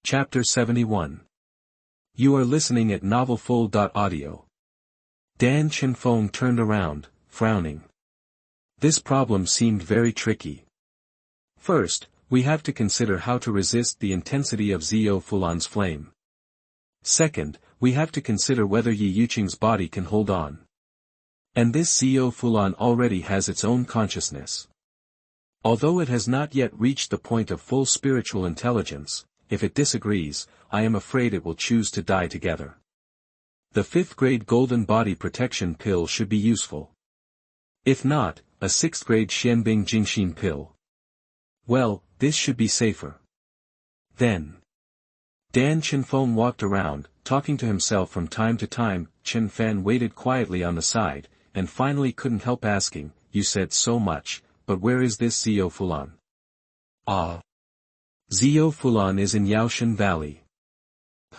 Chapter 71. You are listening at novelfull.audio. Dan Chen Fan turned around, frowning. This problem seemed very tricky. First, we have to consider how to resist the intensity of Ye Yuqing's flame. Second, we have to consider whether Ye Yuqing's body can hold on. And this Ye Yuqing already has its own consciousness. Although it has not yet reached the point of full spiritual intelligence, if it disagrees, I am afraid it will choose to die together. The 5th grade golden body protection pill should be useful. If not, a 6th grade Xianbing Jingxin pill. Well, this should be safer. Then. Dan Chen Fan walked around, talking to himself from time to time. Chen Fan waited quietly on the side, and finally couldn't help asking, "You said so much, but where is this Ye Yuqing?" "Ah. Ye Yuqing is in Yaoshan Valley."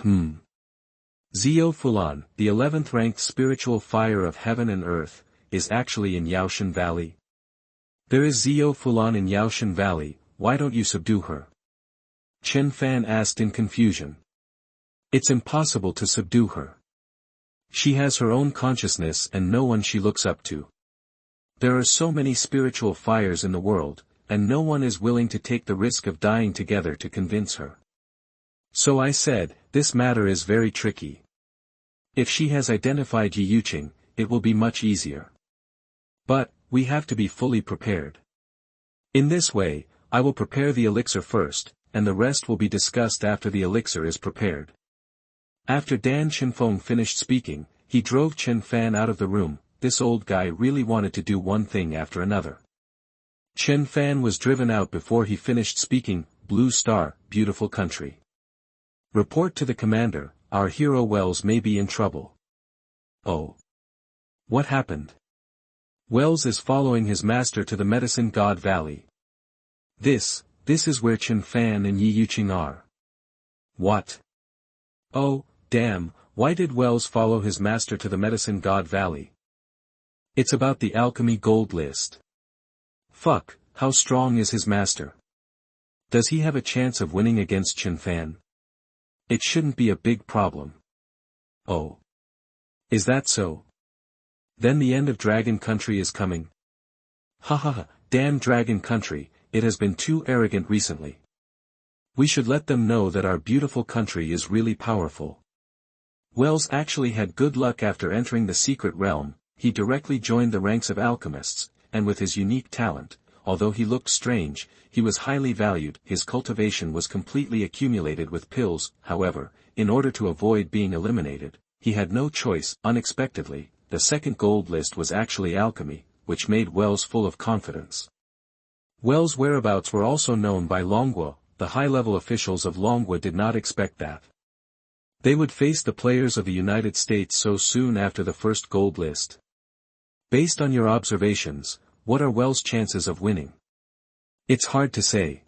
Ye Yuqing, the 11th ranked spiritual fire of heaven and earth, is actually in Yaoshan Valley. There is Ye Yuqing in Yaoshan Valley, why don't you subdue her? Chen Fan asked in confusion. It's impossible to subdue her. She has her own consciousness and no one she looks up to. There are so many spiritual fires in the world, and no one is willing to take the risk of dying together to convince her. So I said, this matter is very tricky. If she has identified Ye Yuqing, it will be much easier. But, we have to be fully prepared. In this way, I will prepare the elixir first, and the rest will be discussed after the elixir is prepared. After Dan Chen Fan finished speaking, he drove Chen Fan out of the room. This old guy really wanted to do one thing after another. Chen Fan was driven out before he finished speaking. Blue Star, beautiful country. Report to the commander, our hero Wells may be in trouble. Oh. What happened? Wells is following his master to the Medicine God Valley. This is where Chen Fan and Ye Yuqing are. What? Oh, damn, why did Wells follow his master to the Medicine God Valley? It's about the alchemy gold list. Fuck, how strong is his master? Does he have a chance of winning against Chen Fan? It shouldn't be a big problem. Oh. Is that so? Then the end of Dragon Country is coming. Haha, damn Dragon Country, it has been too arrogant recently. We should let them know that our beautiful country is really powerful. Wells actually had good luck after entering the secret realm. He directly joined the ranks of alchemists, and with his unique talent, although he looked strange, he was highly valued. His cultivation was completely accumulated with pills. However, in order to avoid being eliminated, he had no choice. Unexpectedly, the 2nd gold list was actually alchemy, which made Wells full of confidence. Wells' whereabouts were also known by Longhua. The high-level officials of Longhua did not expect that they would face the players of the United States so soon after the 1st gold list. Based on your observations, what are Wells' chances of winning? It's hard to say.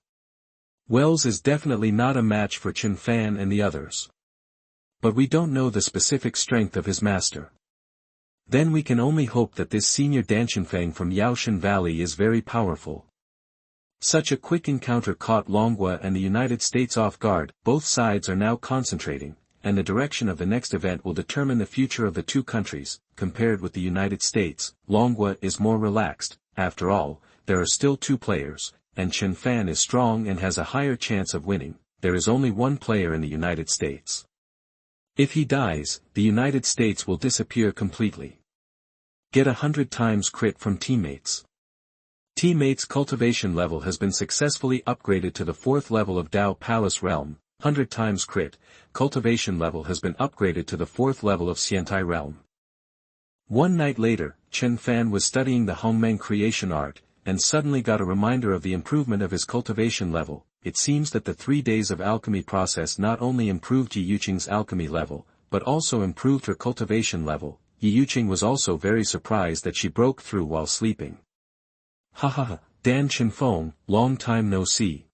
Wells is definitely not a match for Chen Fan and the others. But we don't know the specific strength of his master. Then we can only hope that this senior Dan Chen Fan from Yaoshan Valley is very powerful. Such a quick encounter caught Longhua and the United States off guard. Both sides are now concentrating, and the direction of the next event will determine the future of the two countries. Compared with the United States, Longhua is more relaxed. After all, there are still 2 players, and Chen Fan is strong and has a higher chance of winning. There is only 1 player in the United States. If he dies, the United States will disappear completely. Get 100 times crit from teammates. Teammates' cultivation level has been successfully upgraded to the 4th level of Dao Palace Realm. 100 times crit, cultivation level has been upgraded to the 4th level of Xiantai Realm. One night later, Chen Fan was studying the Hongmeng creation art, and suddenly got a reminder of the improvement of his cultivation level. It seems that the 3 days of alchemy process not only improved Ye Yuqing's alchemy level, but also improved her cultivation level. Ye Yuqing was also very surprised that she broke through while sleeping. Haha, Dan Chen Fan, long time no see.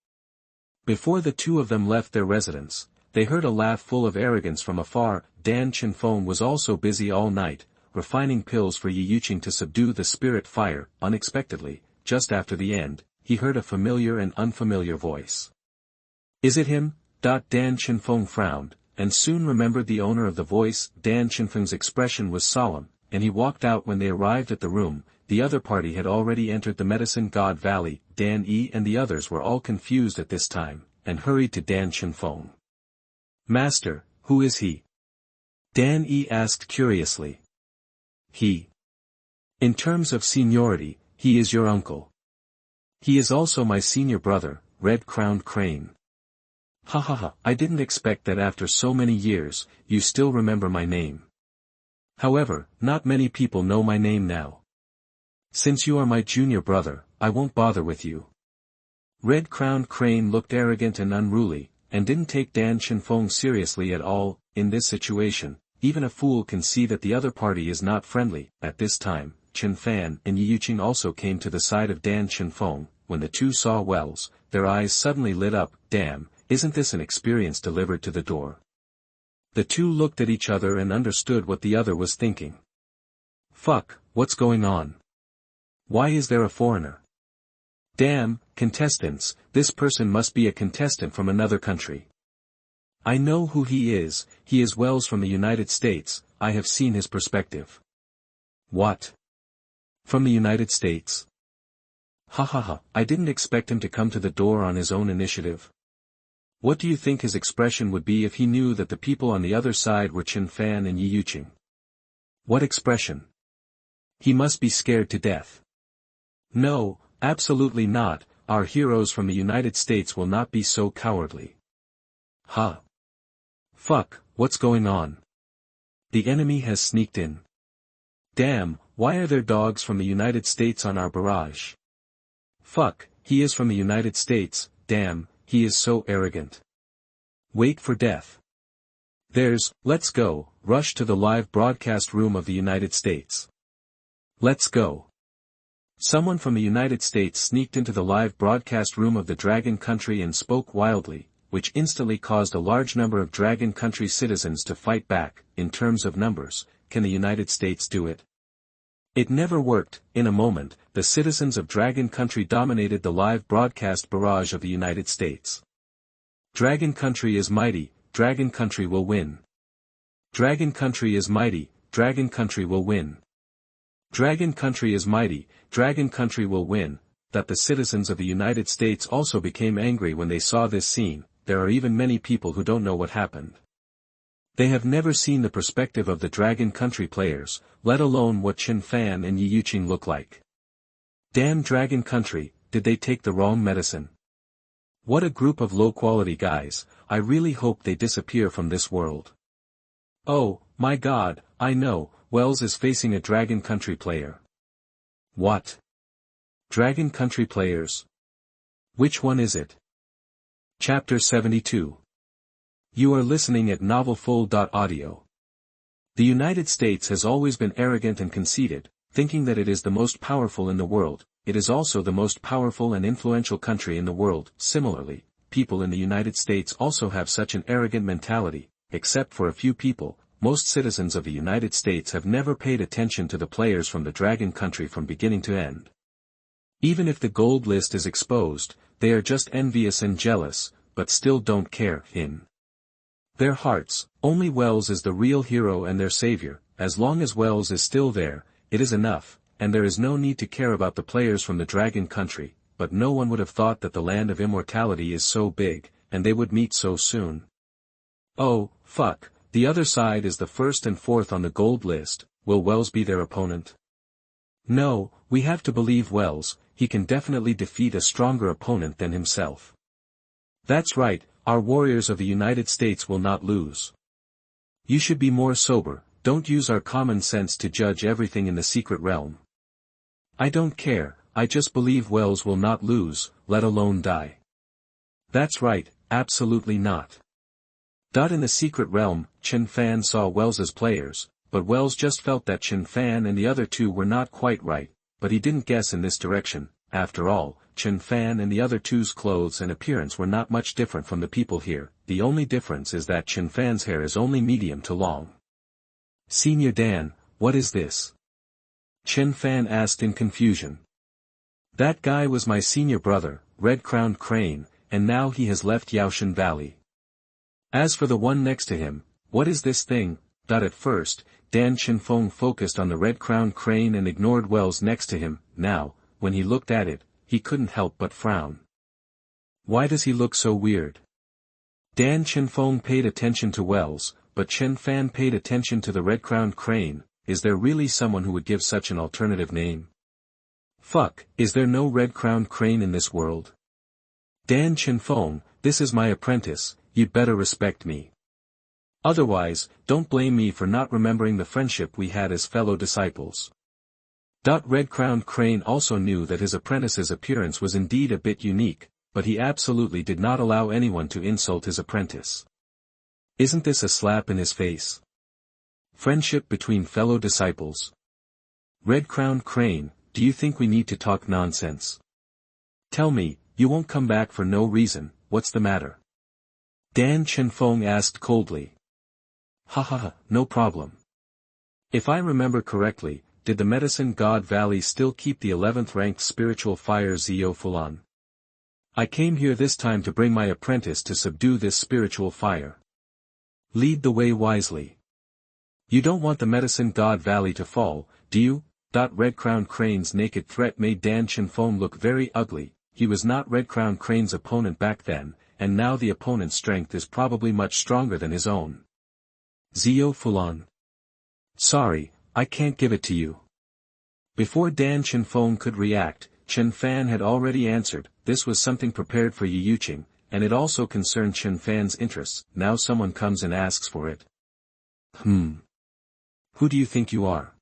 Before the 2 of them left their residence, they heard a laugh full of arrogance from afar. Dan Chen Fan was also busy all night, refining pills for Ye Yuqing to subdue the spirit fire. Unexpectedly, just after the end, he heard a familiar and unfamiliar voice. Is it him? Dan Chenfeng frowned, and soon remembered the owner of the voice. Dan Chenfeng's expression was solemn, and he walked out. When they arrived at the room, the other party had already entered the Medicine God Valley. Dan Yi and the others were all confused at this time, and hurried to Dan Chenfeng. "Master, who is he?" Dan Yi asked curiously. "He. In terms of seniority, he is your uncle. He is also my senior brother, Red-Crowned Crane." "Ha ha ha, I didn't expect that after so many years, you still remember my name. However, not many people know my name now. Since you are my junior brother, I won't bother with you." Red-Crowned Crane looked arrogant and unruly, and didn't take Dan Chenfeng seriously at all. In this situation, even a fool can see that the other party is not friendly. At this time, Chen Fan and Ye Yuqing also came to the side of Dan Chenfeng. When the two saw Wells, their eyes suddenly lit up. "Damn, isn't this an experience delivered to the door?" The two looked at each other and understood what the other was thinking. "Fuck, what's going on? Why is there a foreigner? Damn, contestants, this person must be a contestant from another country. I know who he is Wells from the United States. I have seen his perspective." "What? From the United States? Ha ha ha, I didn't expect him to come to the door on his own initiative." What do you think his expression would be if he knew that the people on the other side were Chen Fan and Ye Yuqing? What expression? He must be scared to death. No, absolutely not. Our heroes from the United States will not be so cowardly. Huh. Fuck, what's going on? The enemy has sneaked in. Damn, why are there dogs from the United States on our barrage? Fuck, he is from the United States. Damn, he is so arrogant. Wait for death. Let's go, rush to the live broadcast room of the United States. Let's go. Someone from the United States sneaked into the live broadcast room of the Dragon Country and spoke wildly, which instantly caused a large number of Dragon Country citizens to fight back. In terms of numbers, can the United States do it? It never worked. In a moment, the citizens of Dragon Country dominated the live broadcast barrage of the United States. Dragon Country is mighty, Dragon Country will win. Dragon Country is mighty, Dragon Country will win. Dragon Country is mighty, Dragon Country will win. That the citizens of the United States also became angry when they saw this scene. There are even many people who don't know what happened. They have never seen the perspective of the Dragon Country players, let alone what Chen Fan and Ye Yuqing look like. Damn Dragon Country, did they take the wrong medicine? What a group of low-quality guys. I really hope they disappear from this world. Oh, my god, I know, Wells is facing a Dragon Country player. What? Dragon Country players? Which one is it? Chapter 72. You are listening at novelfull.audio. The United States has always been arrogant and conceited, thinking that it is the most powerful in the world. It is also the most powerful and influential country in the world. Similarly, people in the United States also have such an arrogant mentality. Except for a few people, most citizens of the United States have never paid attention to the players from the Dragon Country from beginning to end. Even if the gold list is exposed, they are just envious and jealous, but still don't care. In their hearts, only Wells is the real hero and their savior. As long as Wells is still there, it is enough, and there is no need to care about the players from the Dragon Country. But no one would have thought that the land of immortality is so big, and they would meet so soon. Oh, fuck, the other side is the first and fourth on the gold list. Will Wells be their opponent? No, we have to believe Wells. He can definitely defeat a stronger opponent than himself. That's right, our warriors of the United States will not lose. You should be more sober, don't use our common sense to judge everything in the secret realm. I don't care, I just believe Wells will not lose, let alone die. That's right, absolutely not. In the secret realm, Chen Fan saw Wells's players, but Wells just felt that Chen Fan and the other two were not quite right, but he didn't guess in this direction. After all, Chen Fan and the other two's clothes and appearance were not much different from the people here. The only difference is that Chen Fan's hair is only medium to long. Senior Dan, what is this? Chen Fan asked in confusion. That guy was my senior brother, Red-Crowned Crane, and now he has left Yaoshan Valley. As for the one next to him, what is this thing? At first, Dan Chenfeng focused on the red-crowned crane and ignored Wells next to him. Now, when he looked at it, he couldn't help but frown. Why does he look so weird? Dan Chenfeng paid attention to Wells, but Chen Fan paid attention to the red-crowned crane. Is there really someone who would give such an alternative name? Fuck, is there no red-crowned crane in this world? Dan Chenfeng, this is my apprentice, you'd better respect me. Otherwise, don't blame me for not remembering the friendship we had as fellow disciples. Red-crowned crane also knew that his apprentice's appearance was indeed a bit unique, but he absolutely did not allow anyone to insult his apprentice. Isn't this a slap in his face? Friendship between fellow disciples. Red-crowned crane, do you think we need to talk nonsense? Tell me, you won't come back for no reason, what's the matter? Dan Chenfeng asked coldly. Ha, no problem. If I remember correctly, did the medicine god Valley still keep the 11th ranked spiritual fire Ye Yuqing? I came here this time to bring my apprentice to subdue this spiritual fire. Lead the way wisely. You don't want the medicine god Valley to fall, do you? Red-crowned crane's naked threat made Dan Chenfeng look very ugly. He was not red-crowned crane's opponent back then, and now the opponent's strength is probably much stronger than his own. Ye Yuqing. Sorry, I can't give it to you. Before Dan Chenfeng could react, Chen Fan had already answered. This was something prepared for Ye Yuqing, and it also concerned Chen Fan's interests. Now someone comes and asks for it. Who do you think you are?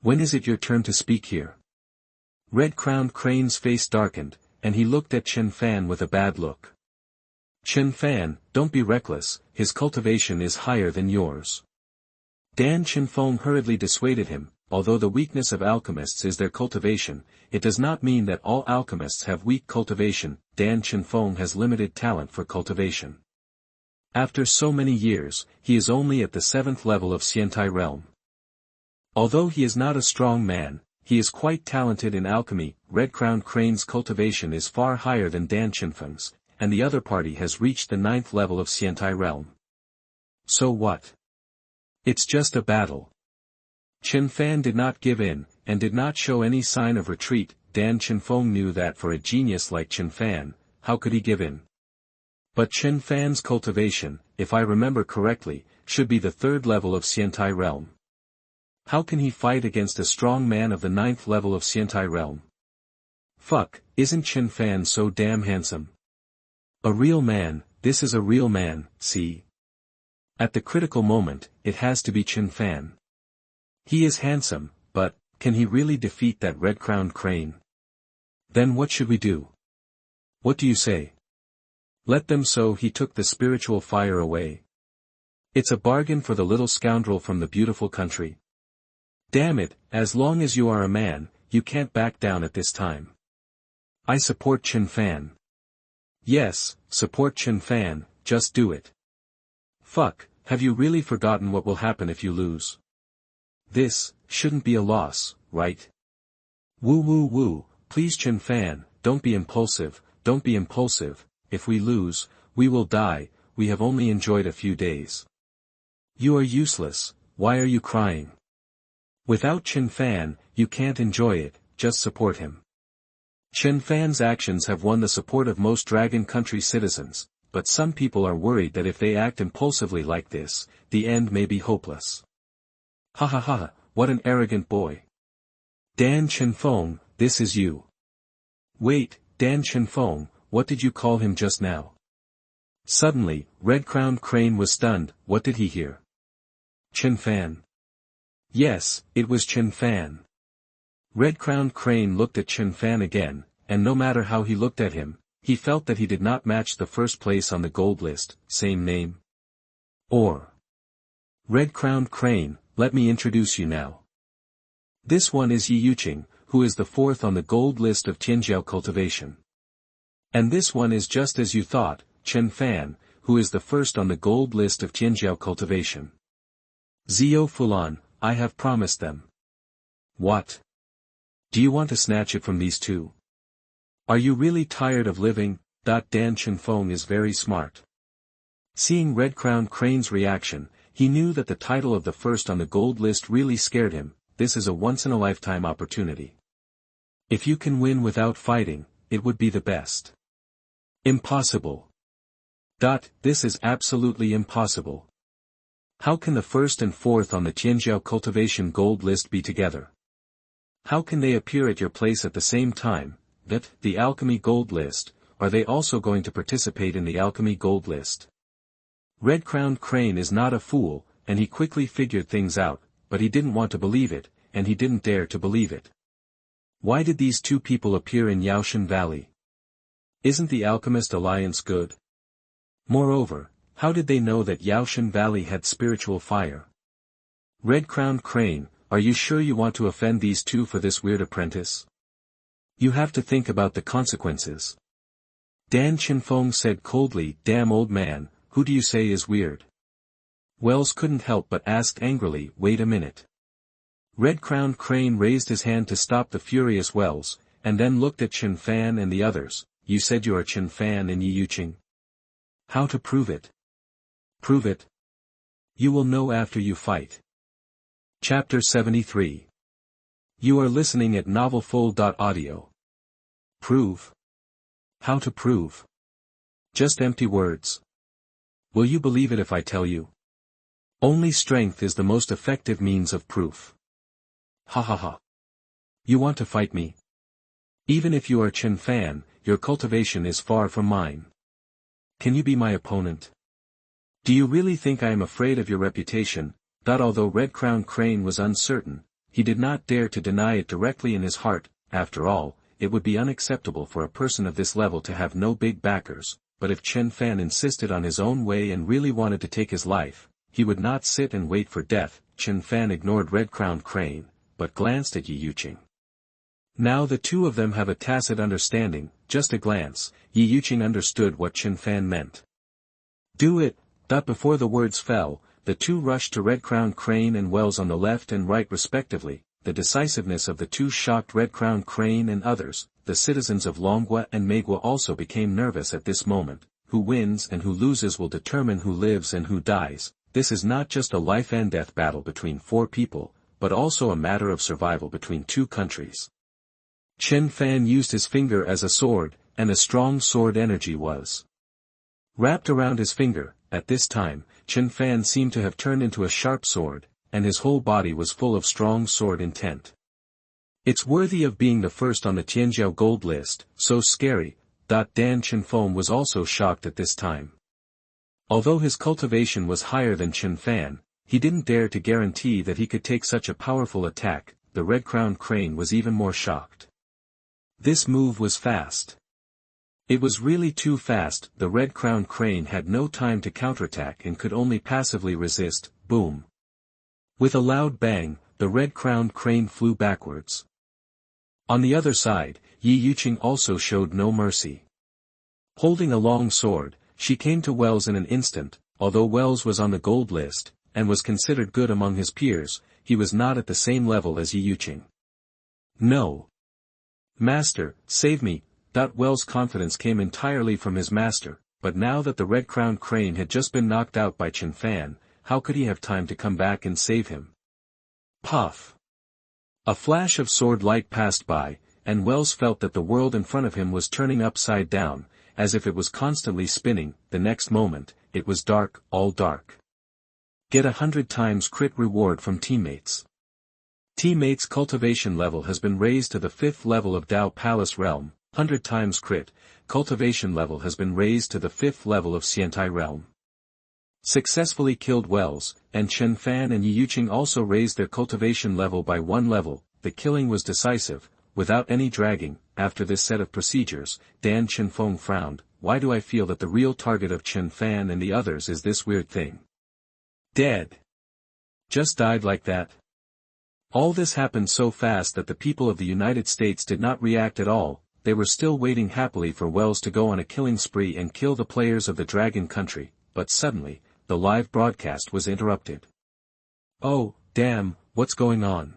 When is it your turn to speak here? Red-crowned crane's face darkened, and he looked at Chen Fan with a bad look. Chen Fan, don't be reckless, his cultivation is higher than yours. Dan Chenfeng hurriedly dissuaded him. Although the weakness of alchemists is their cultivation, it does not mean that all alchemists have weak cultivation. Dan Chenfeng has limited talent for cultivation. After so many years, he is only at the 7th level of Xiantai realm. Although he is not a strong man, he is quite talented in alchemy. Red-crowned crane's cultivation is far higher than Dan Chenfeng's, and the other party has reached the 9th level of Xiantai realm. So what? It's just a battle. Chen Fan did not give in, and did not show any sign of retreat. Dan Chenfeng knew that for a genius like Chen Fan, how could he give in? But Chen Fan's cultivation, if I remember correctly, should be the 3rd level of Xiantai realm. How can he fight against a strong man of the 9th level of Xiantai realm? Fuck, isn't Chen Fan so damn handsome? A real man, this is a real man, see? At the critical moment, it has to be Chen Fan. He is handsome, but, can he really defeat that red-crowned crane? Then what should we do? What do you say? Let them. So he took the spiritual fire away. It's a bargain for the little scoundrel from the beautiful country. Damn it, as long as you are a man, you can't back down at this time. I support Chen Fan. Yes, support Chen Fan, just do it. Fuck, have you really forgotten what will happen if you lose? This shouldn't be a loss, right? Woo, please Chen Fan, don't be impulsive, if we lose, we will die. We have only enjoyed a few days. You are useless, why are you crying? Without Chen Fan, you can't enjoy it, just support him. Chen Fan's actions have won the support of most Dragon Country citizens, but some people are worried that if they act impulsively like this, the end may be hopeless. Ha, what an arrogant boy. Dan Chenfeng, this is you. Wait, Dan Chenfeng, what did you call him just now? Suddenly, red-crowned crane was stunned. What did he hear? Chen Fan. Yes, it was Chen Fan. Red-crowned crane looked at Chen Fan again, and no matter how he looked at him, he felt that he did not match the first place on the gold list. Same name? Or Red-crowned crane, let me introduce you now. This one is Ye Yuqing, who is the 4th on the gold list of Tianjiao cultivation. And this one is just as you thought, Chen Fan, who is the 1st on the gold list of Tianjiao cultivation. Ye Yuqing, I have promised them. What? Do you want to snatch it from these two? Are you really tired of living? Dan Chenfeng is very smart. Seeing Red-Crowned Crane's reaction, he knew that the title of the first on the gold list really scared him. This is a once-in-a-lifetime opportunity. If you can win without fighting, it would be the best. Impossible. This is absolutely impossible. How can the first and fourth on the Tianjiao cultivation gold list be together? How can they appear at your place at the same time? The alchemy gold list, are they also going to participate in the alchemy gold list? Red-Crowned Crane is not a fool, and he quickly figured things out, but he didn't want to believe it, and he didn't dare to believe it. Why did these two people appear in Yaoshan Valley? Isn't the Alchemist Alliance good? Moreover, how did they know that Yaoshan Valley had spiritual fire? Red-Crowned Crane, are you sure you want to offend these two for this weird apprentice? You have to think about the consequences. Dan Chinfeng said coldly, damn old man, who do you say is weird? Wells couldn't help but asked angrily, wait a minute. Red-Crowned Crane raised his hand to stop the furious Wells, and then looked at Chen Fan and the others. You said you are Chen Fan and Ye Yuqing. How to prove it? Prove it? You will know after you fight. Chapter 73. You are listening at novelfull.audio. Prove? How to prove? Just empty words. Will you believe it if I tell you? Only strength is the most effective means of proof. Ha ha ha. You want to fight me? Even if you are Chen Fan, your cultivation is far from mine. Can you be my opponent? Do you really think I am afraid of your reputation? Although Red-Crowned Crane was uncertain, he did not dare to deny it directly in his heart. After all, it would be unacceptable for a person of this level to have no big backers, but if Chen Fan insisted on his own way and really wanted to take his life, he would not sit and wait for death. Chen Fan ignored Red-Crowned Crane, but glanced at Ye Yuqing. Now the two of them have a tacit understanding, just a glance. Ye Yuqing understood what Chen Fan meant. Do it. Before the words fell, the two rushed to Red-Crowned Crane and Wells on the left and right respectively. The decisiveness of the two shocked Red-Crowned Crane and others. The citizens of Longhua and Meigua also became nervous at this moment. Who wins and who loses will determine who lives and who dies. This is not just a life-and-death battle between four people, but also a matter of survival between two countries. Chen Fan used his finger as a sword, and a strong sword energy was wrapped around his finger. At this time, Chen Fan seemed to have turned into a sharp sword, and his whole body was full of strong sword intent. It's worthy of being the first on the Tianjiao gold list, so scary. Dan Chinfeng was also shocked at this time. Although his cultivation was higher than Chen Fan, he didn't dare to guarantee that he could take such a powerful attack. The Red-Crowned Crane was even more shocked. This move was fast. It was really too fast. The Red-Crowned Crane had no time to counterattack and could only passively resist. Boom. With a loud bang, the Red-Crowned Crane flew backwards. On the other side, Ye Yuqing also showed no mercy. Holding a long sword, she came to Wells in an instant. Although Wells was on the gold list, and was considered good among his peers, he was not at the same level as Ye Yuqing. No. Master, save me. Wells' confidence came entirely from his master, but now that the Red-Crowned Crane had just been knocked out by Chen Fan, how could he have time to come back and save him? Puff! A flash of sword light passed by, and Wells felt that the world in front of him was turning upside down, as if it was constantly spinning. The next moment, it was dark, all dark. Get 100 times crit reward from teammates. Teammates' cultivation level has been raised to the 5th level of Dao Palace Realm. 100 times crit, cultivation level has been raised to the 5th level of Xiantai Realm. Successfully killed Wells, and Chen Fan and Ye Yuqing also raised their cultivation level by 1 level. The killing was decisive, without any dragging. After this set of procedures, Dan Chinfeng frowned. Why do I feel that the real target of Chen Fan and the others is this weird thing? Dead. Just died like that. All this happened so fast that the people of the United States did not react at all. They were still waiting happily for Wells to go on a killing spree and kill the players of the Dragon Country, but suddenly, the live broadcast was interrupted. Oh, damn, what's going on?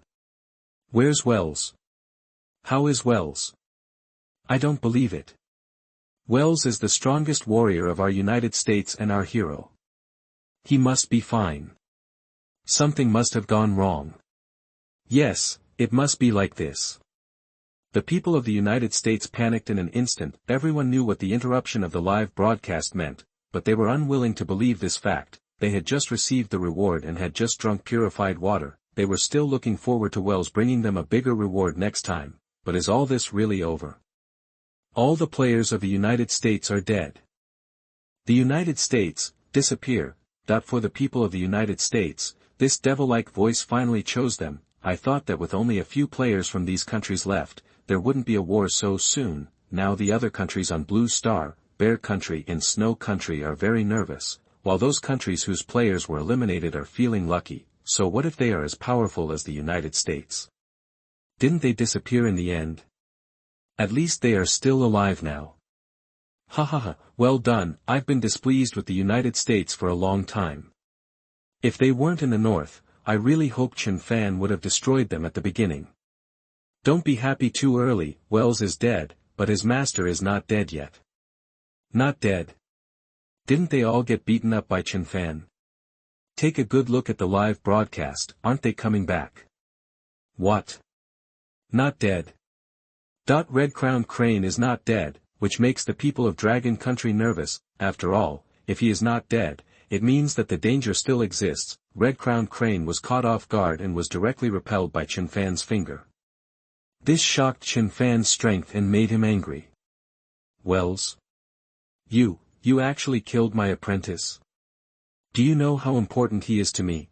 Where's Wells? How is Wells? I don't believe it. Wells is the strongest warrior of our United States and our hero. He must be fine. Something must have gone wrong. Yes, it must be like this. The people of the United States panicked in an instant. Everyone knew what the interruption of the live broadcast meant, but they were unwilling to believe this fact. They had just received the reward and had just drunk purified water. They were still looking forward to Wells bringing them a bigger reward next time. But is all this really over? All the players of the United States are dead. The United States, disappear. For the people of the United States, this devil-like voice finally chose them. I thought that with only a few players from these countries left, there wouldn't be a war so soon. Now the other countries on Blue Star, Bear Country and Snow Country are very nervous, while those countries whose players were eliminated are feeling lucky. So what if they are as powerful as the United States? Didn't they disappear in the end? At least they are still alive now. Ha ha ha, well done. I've been displeased with the United States for a long time. If they weren't in the north, I really hoped Chen Fan would have destroyed them at the beginning. Don't be happy too early. Wells is dead, but his master is not dead yet. Not dead. Didn't they all get beaten up by Chen Fan? Take a good look at the live broadcast. Aren't they coming back? What? Not dead. Red-crowned crane is not dead, which makes the people of Dragon Country nervous. After all, if he is not dead, it means that the danger still exists. Red-crowned crane was caught off guard and was directly repelled by Chen Fan's finger. This shocked Chen Fan's strength and made him angry. Wells? You actually killed my apprentice? Do you know how important he is to me?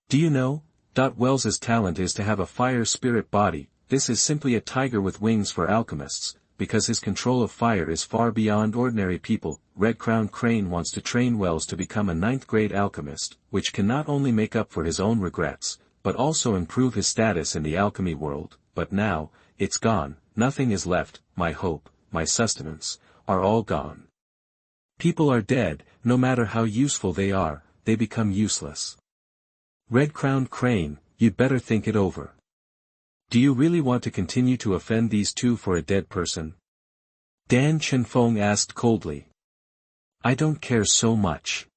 Do you know? Wells's talent is to have a fire spirit body. This is simply a tiger with wings for alchemists, because his control of fire is far beyond ordinary people. Red-crowned crane wants to train Wells to become a 9th-grade alchemist, which can not only make up for his own regrets, but also improve his status in the alchemy world. But now, it's gone, nothing is left. My hope, my sustenance, are all gone. People are dead. No matter how useful they are, they become useless. Red-crowned crane, you'd better think it over. Do you really want to continue to offend these two for a dead person? Dan Chenfeng asked coldly. I don't care so much.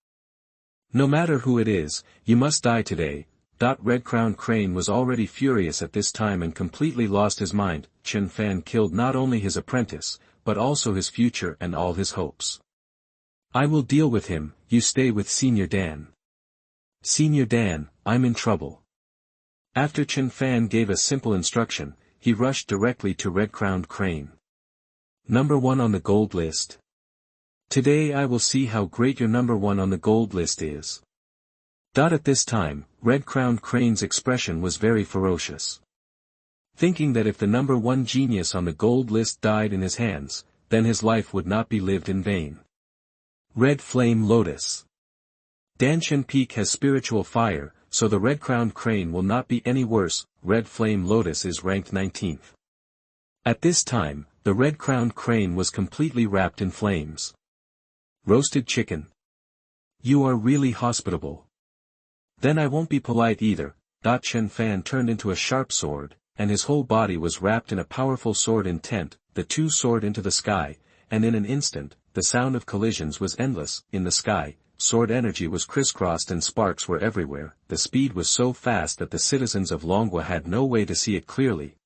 No matter who it is, you must die today. Red-crowned crane was already furious at this time and completely lost his mind. Chen Fan killed not only his apprentice, but also his future and all his hopes. I will deal with him. You stay with Senior Dan. Senior Dan, I'm in trouble. After Chen Fan gave a simple instruction, he rushed directly to Red-crowned crane. Number 1 on the gold list. Today I will see how great your number 1 on the gold list is. At this time, Red-crowned crane's expression was very ferocious. Thinking that if the number 1 genius on the gold list died in his hands, then his life would not be lived in vain. Red Flame Lotus. Danshan Peak has spiritual fire, so the red-crowned crane will not be any worse. Red Flame Lotus is ranked 19th. At this time, the red-crowned crane was completely wrapped in flames. Roasted chicken. You are really hospitable. Then I won't be polite either. Chen Fan turned into a sharp sword, and his whole body was wrapped in a powerful sword intent. The two soared into the sky, and in an instant, the sound of collisions was endless. In the sky, sword energy was crisscrossed and sparks were everywhere. The speed was so fast that the citizens of Longwa had no way to see it clearly.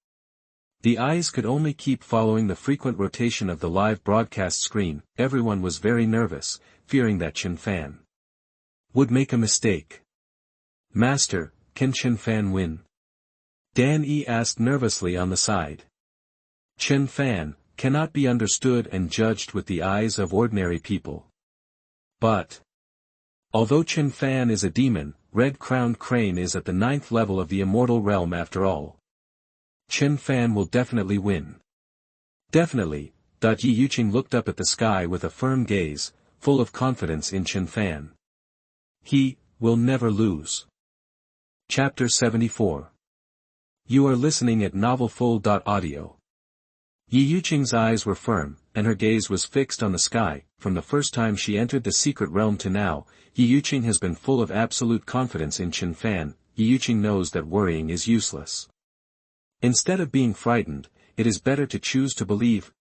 The eyes could only keep following the frequent rotation of the live broadcast screen. Everyone was very nervous, fearing that Chen Fan would make a mistake. Master, can Chen Fan win? Dan Yi asked nervously on the side. Chen Fan cannot be understood and judged with the eyes of ordinary people. But although Chen Fan is a demon, Red-crowned crane is at the 9th level of the immortal realm after all. Chen Fan will definitely win. Definitely. Ye Yuqing looked up at the sky with a firm gaze, full of confidence in Chen Fan. He will never lose. Chapter 74. You are listening at novelfull.audio. Ye Yuqing's eyes were firm, and her gaze was fixed on the sky. From the first time she entered the secret realm to now, Ye Yuqing has been full of absolute confidence in Chen Fan. Ye Yuqing knows that worrying is useless. Instead of being frightened, it is better to choose to believe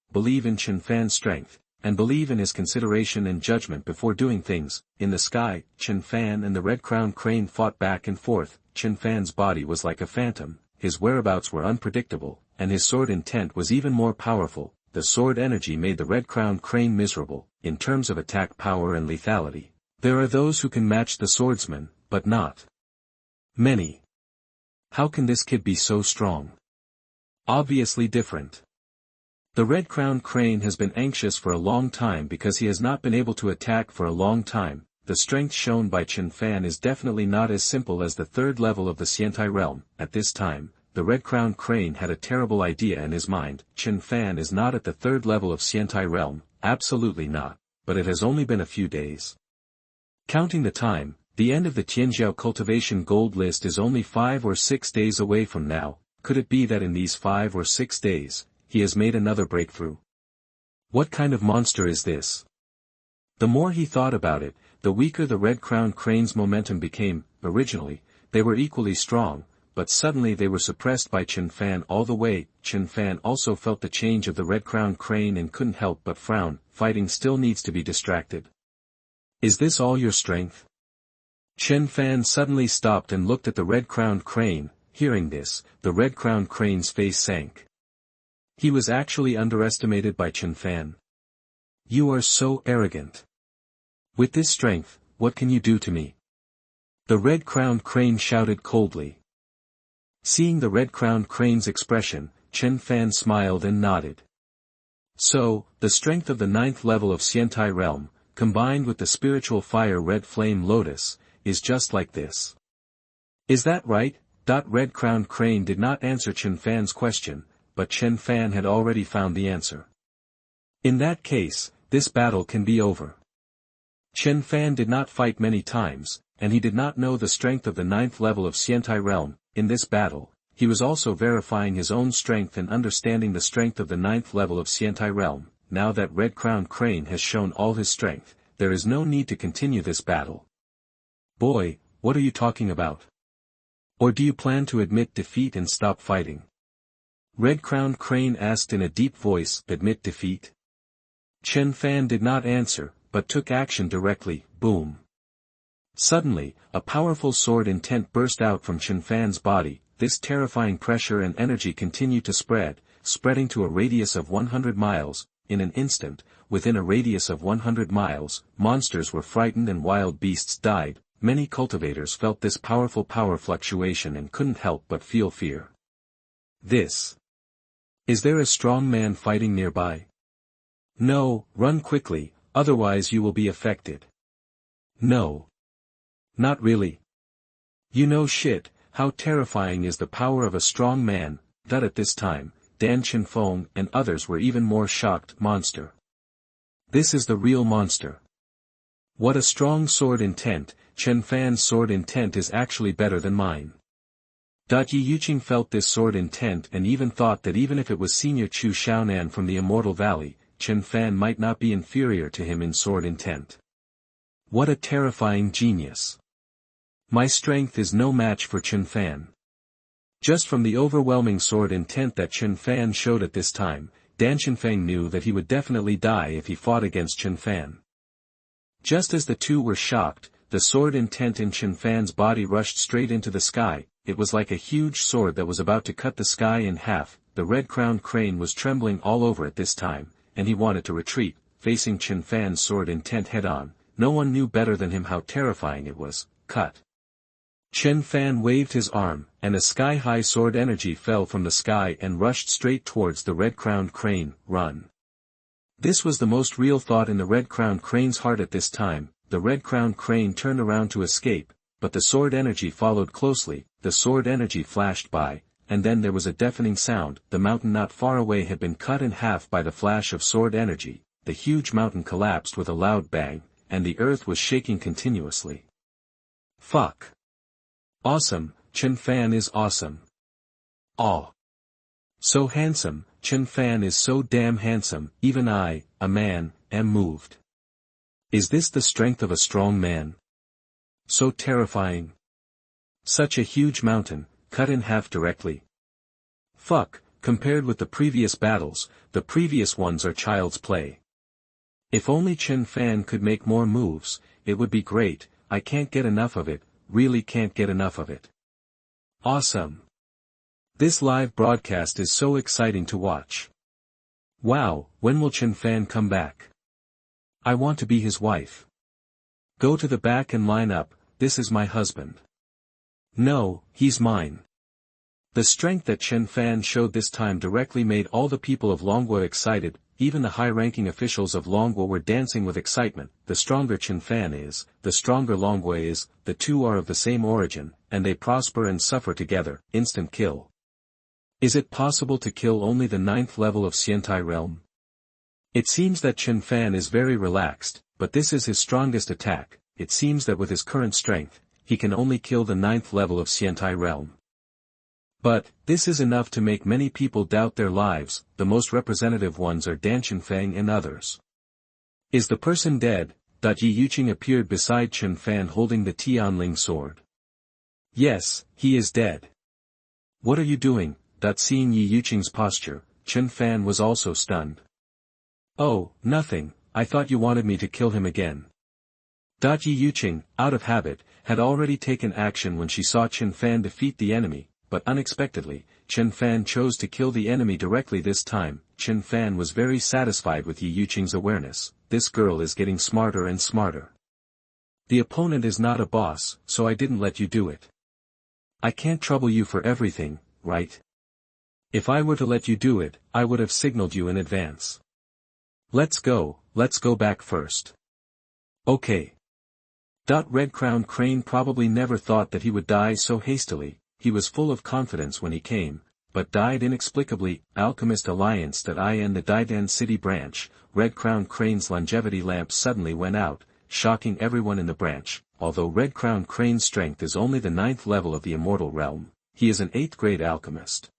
in Chen Fan's strength. and believe in his consideration and judgment before doing things. In the sky, Chen Fan and the red-crowned crane fought back and forth. Chen Fan's body was like a phantom, his whereabouts were unpredictable, and his sword intent was even more powerful. The sword energy made the red-crowned crane miserable, in terms of attack power and lethality. There are those who can match the swordsman, but not many. How can this kid be so strong? Obviously different. The red-crowned crane has been anxious for a long time because he has not been able to attack for a long time. The strength shown by Chen Fan is definitely not as simple as the third level of the Xiantai realm. At this time, the red-crowned crane had a terrible idea in his mind. Chen Fan is not at the third level of Xiantai realm, absolutely not, but it has only been a few days. Counting the time, the end of the Tianjiao cultivation gold list is only 5 or 6 days away from now. Could it be that in these 5 or 6 days, he has made another breakthrough? What kind of monster is this? The more he thought about it, the weaker the red-crowned crane's momentum became. Originally, they were equally strong, but suddenly they were suppressed by Chen Fan all the way. Chen Fan also felt the change of the red-crowned crane and couldn't help but frown. Fighting still needs to be distracted. Is this all your strength? Chen Fan suddenly stopped and looked at the red-crowned crane. Hearing this, the red-crowned crane's face sank. He was actually underestimated by Chen Fan. You are so arrogant. With this strength, what can you do to me? The red-crowned crane shouted coldly. Seeing the red-crowned crane's expression, Chen Fan smiled and nodded. So, the strength of the 9th level of Xiantai realm, combined with the spiritual fire red flame lotus, is just like this. Is that right? Red-crowned crane did not answer Chen Fan's question, but Chen Fan had already found the answer. In that case, this battle can be over. Chen Fan did not fight many times, and he did not know the strength of the 9th level of Xiantai realm. In this battle, he was also verifying his own strength and understanding the strength of the 9th level of Xiantai realm. Now that red-crowned crane has shown all his strength, there is no need to continue this battle. Boy, what are you talking about? Or do you plan to admit defeat and stop fighting? Red-crowned crane asked in a deep voice. Admit defeat? Chen Fan did not answer, but took action directly. Boom. Suddenly, a powerful sword intent burst out from Chen Fan's body. This terrifying pressure and energy continued to spread, spreading to a radius of 100 miles. In an instant, within a radius of 100 miles, monsters were frightened and wild beasts died. Many cultivators felt this powerful power fluctuation and couldn't help but feel fear. This. Is there a strong man fighting nearby? No, run quickly, otherwise you will be affected. No. Not really. You know shit, how terrifying is the power of a strong man. At this time, Dan Chenfeng and others were even more shocked. Monster. This is the real monster. What a strong sword intent. Chen Fan's sword intent is actually better than mine. Ye Yuqing felt this sword intent and even thought that even if it was Senior Chu Xiaonan from the Immortal Valley, Chen Fan might not be inferior to him in sword intent. What a terrifying genius. My strength is no match for Chen Fan. Just from the overwhelming sword intent that Chen Fan showed at this time, Dan Chenfeng knew that he would definitely die if he fought against Chen Fan. Just as the two were shocked, the sword intent in Chen Fan's body rushed straight into the sky. It was like a huge sword that was about to cut the sky in half. The red-crowned crane was trembling all over at this time, and he wanted to retreat, facing Chen Fan's sword intent head-on. No one knew better than him how terrifying it was. Cut. Chen Fan waved his arm, and a sky-high sword energy fell from the sky and rushed straight towards the red-crowned crane. Run. This was the most real thought in the red-crowned crane's heart at this time. The red-crowned crane turned around to escape, but the sword energy followed closely. The sword energy flashed by, and then there was a deafening sound. The mountain not far away had been cut in half by the flash of sword energy. The huge mountain collapsed with a loud bang, and the earth was shaking continuously. Fuck. Awesome, Chen Fan is awesome. Aw. So handsome, Chen Fan is so damn handsome, even I, a man, am moved. Is this the strength of a strong man? So terrifying. Such a huge mountain, cut in half directly. Fuck, compared with the previous battles, the previous ones are child's play. If only Chen Fan could make more moves, it would be great. I can't get enough of it, really can't get enough of it. Awesome. This live broadcast is so exciting to watch. Wow, when will Chen Fan come back? I want to be his wife. Go to the back and line up, this is my husband. No, he's mine. The strength that Chen Fan showed this time directly made all the people of Longwo excited. Even the high-ranking officials of Longwo were dancing with excitement. The stronger Chen Fan is, the stronger Longwo is, the two are of the same origin, and they prosper and suffer together. Instant kill. Is it possible to kill only the 9th level of Xiantai realm? It seems that Chen Fan is very relaxed, but this is his strongest attack. It seems that with his current strength, he can only kill the 9th level of Xiantai realm. But, this is enough to make many people doubt their lives. The most representative ones are Dan Chenfang and others. Is the person dead? Ye Yuqing appeared beside Chen Fan holding the Tianling sword. Yes, he is dead. What are you doing? Seeing Ye Yuqing's posture, Chen Fan was also stunned. Oh, nothing, I thought you wanted me to kill him again. Ye Yuqing, out of habit, had already taken action when she saw Chen Fan defeat the enemy. But unexpectedly, Chen Fan chose to kill the enemy directly this time. Chen Fan was very satisfied with Ye Yuqing's awareness. This girl is getting smarter and smarter. The opponent is not a boss, so I didn't let you do it. I can't trouble you for everything, right? If I were to let you do it, I would have signaled you in advance. Let's go back first. Okay. Red-crowned Crane probably never thought that he would die so hastily. He was full of confidence when he came, but died inexplicably. Alchemist Alliance and the Daidan City branch. Red-crowned Crane's longevity lamp suddenly went out, shocking everyone in the branch. Although Red-crowned Crane's strength is only the 9th level of the immortal realm, he is an 8th grade alchemist.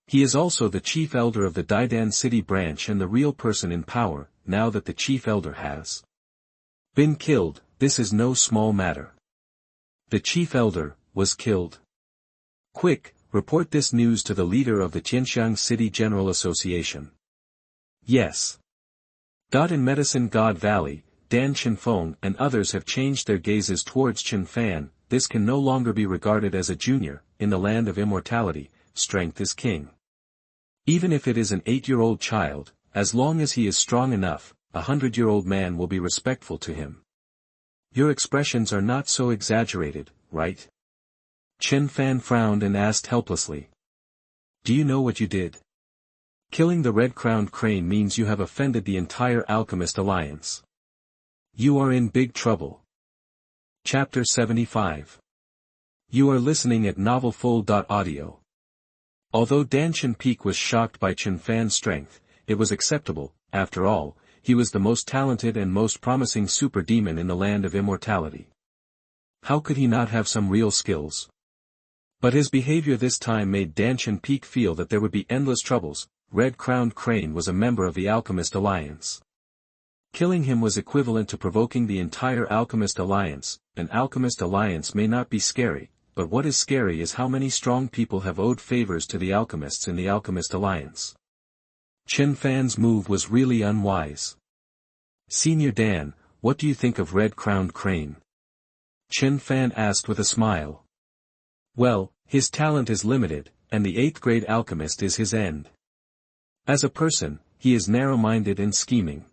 He is also the chief elder of the Daidan City branch and the real person in power. Now that the chief elder has been killed, this is no small matter. The chief elder was killed. Quick, report this news to the leader of the Tianxiang City General Association. Yes. In Medicine God Valley, Dan Chenfeng and others have changed their gazes towards Chen Fan. This can no longer be regarded as a junior. In the land of immortality, strength is king. Even if it is an 8-year-old child, as long as he is strong enough, a 100-year-old man will be respectful to him. Your expressions are not so exaggerated, right? Chen Fan frowned and asked helplessly. Do you know what you did? Killing the red-crowned crane means you have offended the entire Alchemist Alliance. You are in big trouble. Chapter 75. You are listening at novelfull.audio. Although Danshan Peak was shocked by Chen Fan's strength, it was acceptable. After all, he was the most talented and most promising super demon in the land of immortality. How could he not have some real skills? But his behavior this time made Danshan Peak feel that there would be endless troubles. Red-crowned Crane was a member of the Alchemist Alliance. Killing him was equivalent to provoking the entire Alchemist Alliance. An Alchemist Alliance may not be scary, but what is scary is how many strong people have owed favors to the alchemists in the Alchemist Alliance. Chen Fan's move was really unwise. Senior Dan, what do you think of Red-crowned Crane? Chen Fan asked with a smile. Well, his talent is limited, and the 8th grade alchemist is his end. As a person, he is narrow-minded and scheming.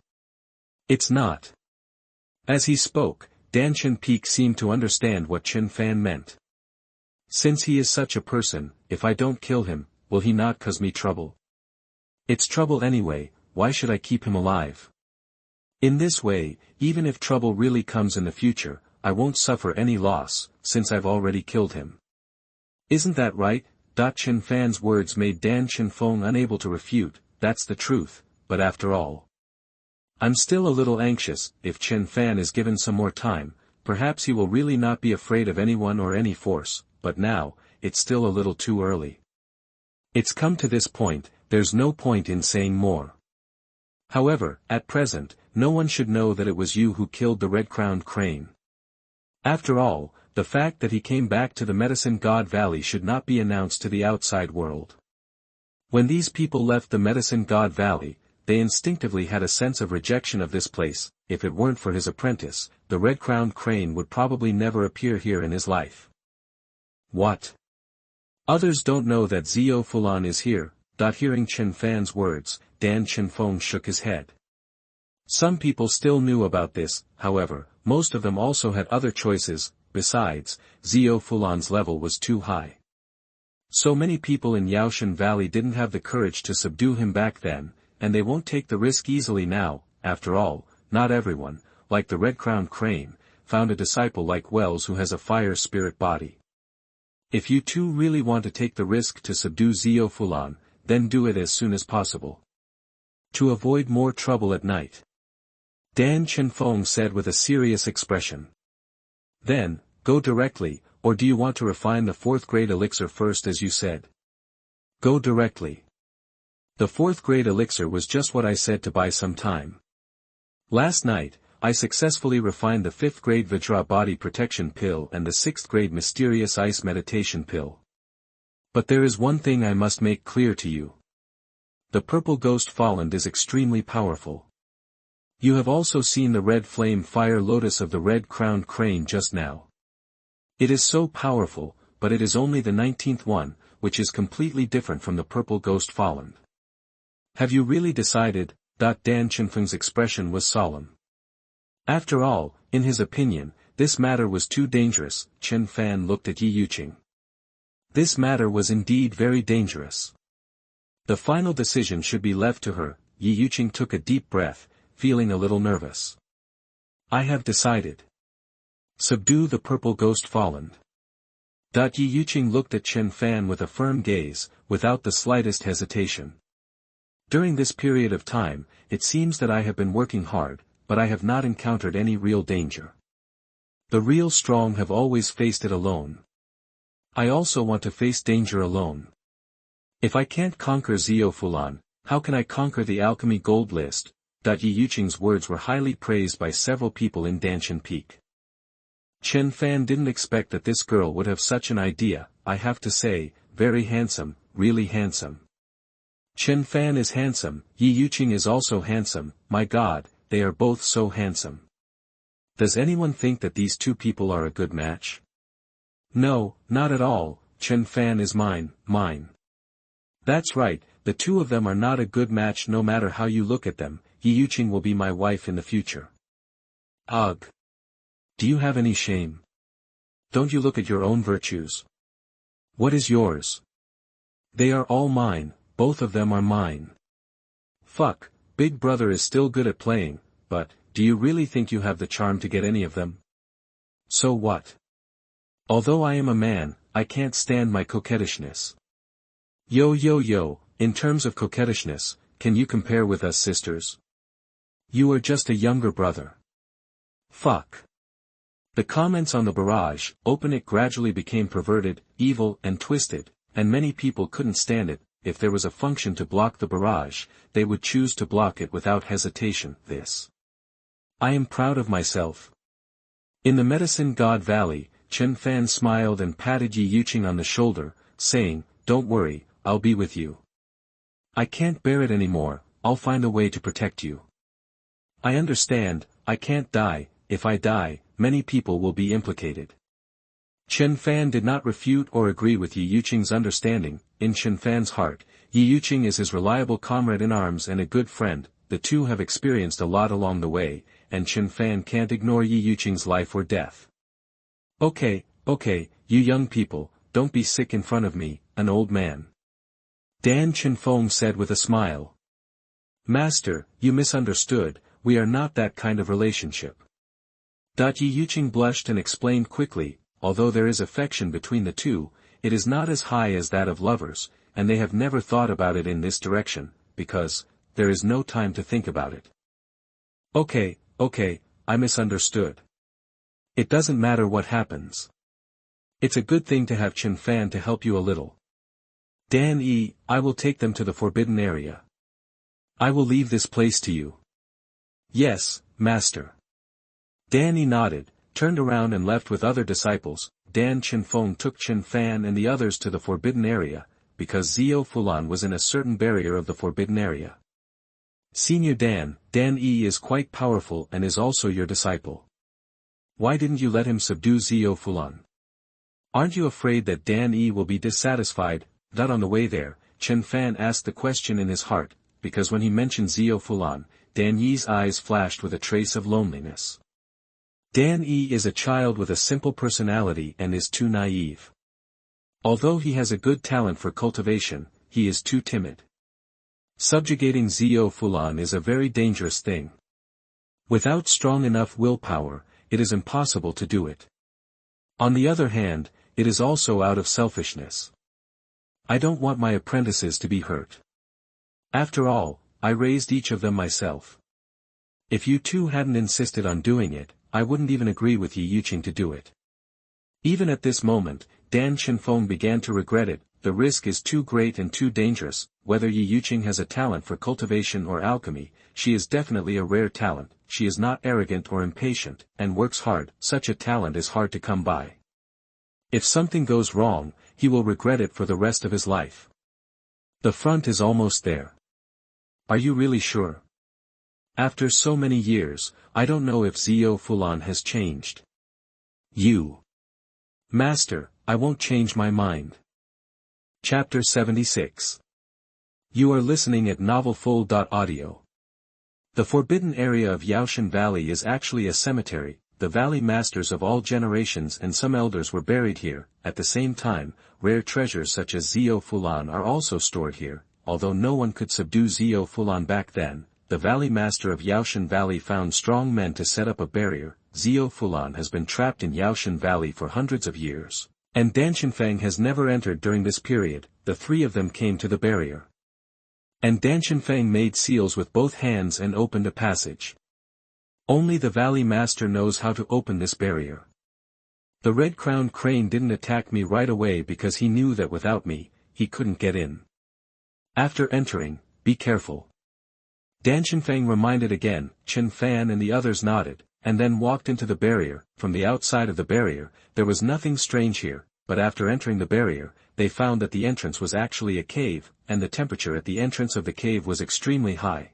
It's not. As he spoke, Danshan Peak seemed to understand what Chen Fan meant. Since he is such a person, if I don't kill him, will he not cause me trouble? It's trouble anyway, why should I keep him alive? In this way, even if trouble really comes in the future, I won't suffer any loss, since I've already killed him. Isn't that right? Chen Fan's words made Dan Chenfeng unable to refute. That's the truth, but after all, I'm still a little anxious. If Chen Fan is given some more time, perhaps he will really not be afraid of anyone or any force, but now, it's still a little too early. It's come to this point, there's no point in saying more. However, at present, no one should know that it was you who killed the red-crowned crane. After all, the fact that he came back to the Medicine God Valley should not be announced to the outside world. When these people left the Medicine God Valley, they instinctively had a sense of rejection of this place. If it weren't for his apprentice, the red-crowned crane would probably never appear here in his life. What? Others don't know that Zio Fulan is here. Hearing Chen Fan's words, Dan Chenfeng shook his head. Some people still knew about this, however, most of them also had other choices. Besides, Zio Fulan's level was too high. So many people in Yaoshan Valley didn't have the courage to subdue him back then, and they won't take the risk easily now. After all, not everyone, like the red-crowned crane, found a disciple like Wells who has a fire spirit body. If you two really want to take the risk to subdue Zio Fulan, then do it as soon as possible. To avoid more trouble at night. Dan Chenfeng said with a serious expression. Then, go directly, or do you want to refine the 4th grade elixir first as you said? Go directly. The 4th grade elixir was just what I said to buy some time. Last night, I successfully refined the 5th grade Vajra body protection pill and the 6th grade mysterious ice meditation pill. But there is one thing I must make clear to you. The purple ghost fallen is extremely powerful. You have also seen the red flame fire lotus of the red-crowned crane just now. It is so powerful, but it is only the 19th one, which is completely different from the purple ghost fallen. Have you really decided? Dan Chenfeng's expression was solemn. After all, in his opinion, this matter was too dangerous. Chen Fan looked at Ye Yuqing. This matter was indeed very dangerous. The final decision should be left to her. Ye Yuqing took a deep breath, feeling a little nervous. I have decided. Subdue the purple ghost fallen. Ye Yuqing looked at Chen Fan with a firm gaze, without the slightest hesitation. During this period of time, it seems that I have been working hard, but I have not encountered any real danger. The real strong have always faced it alone. I also want to face danger alone. If I can't conquer Zio Fulan, how can I conquer the alchemy gold list? Ye Yuqing's words were highly praised by several people in Danshan Peak. Chen Fan didn't expect that this girl would have such an idea. I have to say, very handsome, really handsome. Chen Fan is handsome, Ye Yuqing is also handsome. My God, they are both so handsome. Does anyone think that these two people are a good match? No, not at all. Chen Fan is mine. That's right, the two of them are not a good match no matter how you look at them. Ye Yuqing will be my wife in the future. Ugh. Do you have any shame? Don't you look at your own virtues? What is yours? They are all mine, both of them are mine. Fuck, Big Brother is still good at playing, but, do you really think you have the charm to get any of them? So what? Although I am a man, I can't stand my coquettishness. Yo, in terms of coquettishness, can you compare with us sisters? You are just a younger brother. Fuck. The comments on the barrage, open it gradually became perverted, evil and twisted, and many people couldn't stand it. If there was a function to block the barrage, they would choose to block it without hesitation. I am proud of myself. In the Medicine God Valley, Chen Fan smiled and patted Ye Yuqing on the shoulder, saying, don't worry, I'll be with you. I can't bear it anymore, I'll find a way to protect you. I understand, I can't die. If I die, many people will be implicated. Chen Fan did not refute or agree with Ye Yuqing's understanding. In Chen Fan's heart, Ye Yuqing is his reliable comrade in arms and a good friend. The two have experienced a lot along the way, and Chen Fan can't ignore Ye Yuqing's life or death. Okay, you young people, don't be sick in front of me, an old man. Dan Chenfeng said with a smile. Master, you misunderstood, we are not that kind of relationship. Ye Yuqing blushed and explained quickly, although there is affection between the two, it is not as high as that of lovers, and they have never thought about it in this direction, because, there is no time to think about it. Okay, I misunderstood. It doesn't matter what happens. It's a good thing to have Chen Fan to help you a little. I will take them to the forbidden area. I will leave this place to you. Yes, master. Danny nodded, turned around and left with other disciples. Dan Chenfeng took Chen Fan and the others to the forbidden area, because Zio Fulan was in a certain barrier of the forbidden area. Senior Dan, Dan Yi is quite powerful and is also your disciple. Why didn't you let him subdue Zio Fulan? Aren't you afraid that Dan Yi will be dissatisfied? That on the way there, Chen Fan asked the question in his heart, because when he mentioned Zio Fulan, Dan Yi's eyes flashed with a trace of loneliness. Dan Yi is a child with a simple personality and is too naive. Although he has a good talent for cultivation, he is too timid. Subjugating Zio Fulan is a very dangerous thing. Without strong enough willpower, it is impossible to do it. On the other hand, it is also out of selfishness. I don't want my apprentices to be hurt. After all, I raised each of them myself. If you two hadn't insisted on doing it, I wouldn't even agree with Ye Yuqing to do it. Even at this moment, Dan Chenfeng began to regret it. The risk is too great and too dangerous. Whether Ye Yuqing has a talent for cultivation or alchemy, she is definitely a rare talent. She is not arrogant or impatient, and works hard. Such a talent is hard to come by. If something goes wrong, he will regret it for the rest of his life. The front is almost there. Are you really sure? After so many years, I don't know if Zio Fulan has changed. You. Master, I won't change my mind. Chapter 76. You are listening at novelfull.audio. The forbidden area of Yaoshan Valley is actually a cemetery. The valley masters of all generations and some elders were buried here. At the same time, rare treasures such as Zio Fulan are also stored here. Although no one could subdue Zio Fulan back then, the valley master of Yaoshan Valley found strong men to set up a barrier. Zio Fulan has been trapped in Yaoshan Valley for hundreds of years, and Dan Chenfeng has never entered during this period. The three of them came to the barrier. And Dan Chenfeng made seals with both hands and opened a passage. Only the valley master knows how to open this barrier. The red-crowned crane didn't attack me right away because he knew that without me, he couldn't get in. After entering, be careful. Dan Chenfeng reminded again. Chen Fan and the others nodded, and then walked into the barrier. From the outside of the barrier, there was nothing strange here, but after entering the barrier, they found that the entrance was actually a cave, and the temperature at the entrance of the cave was extremely high.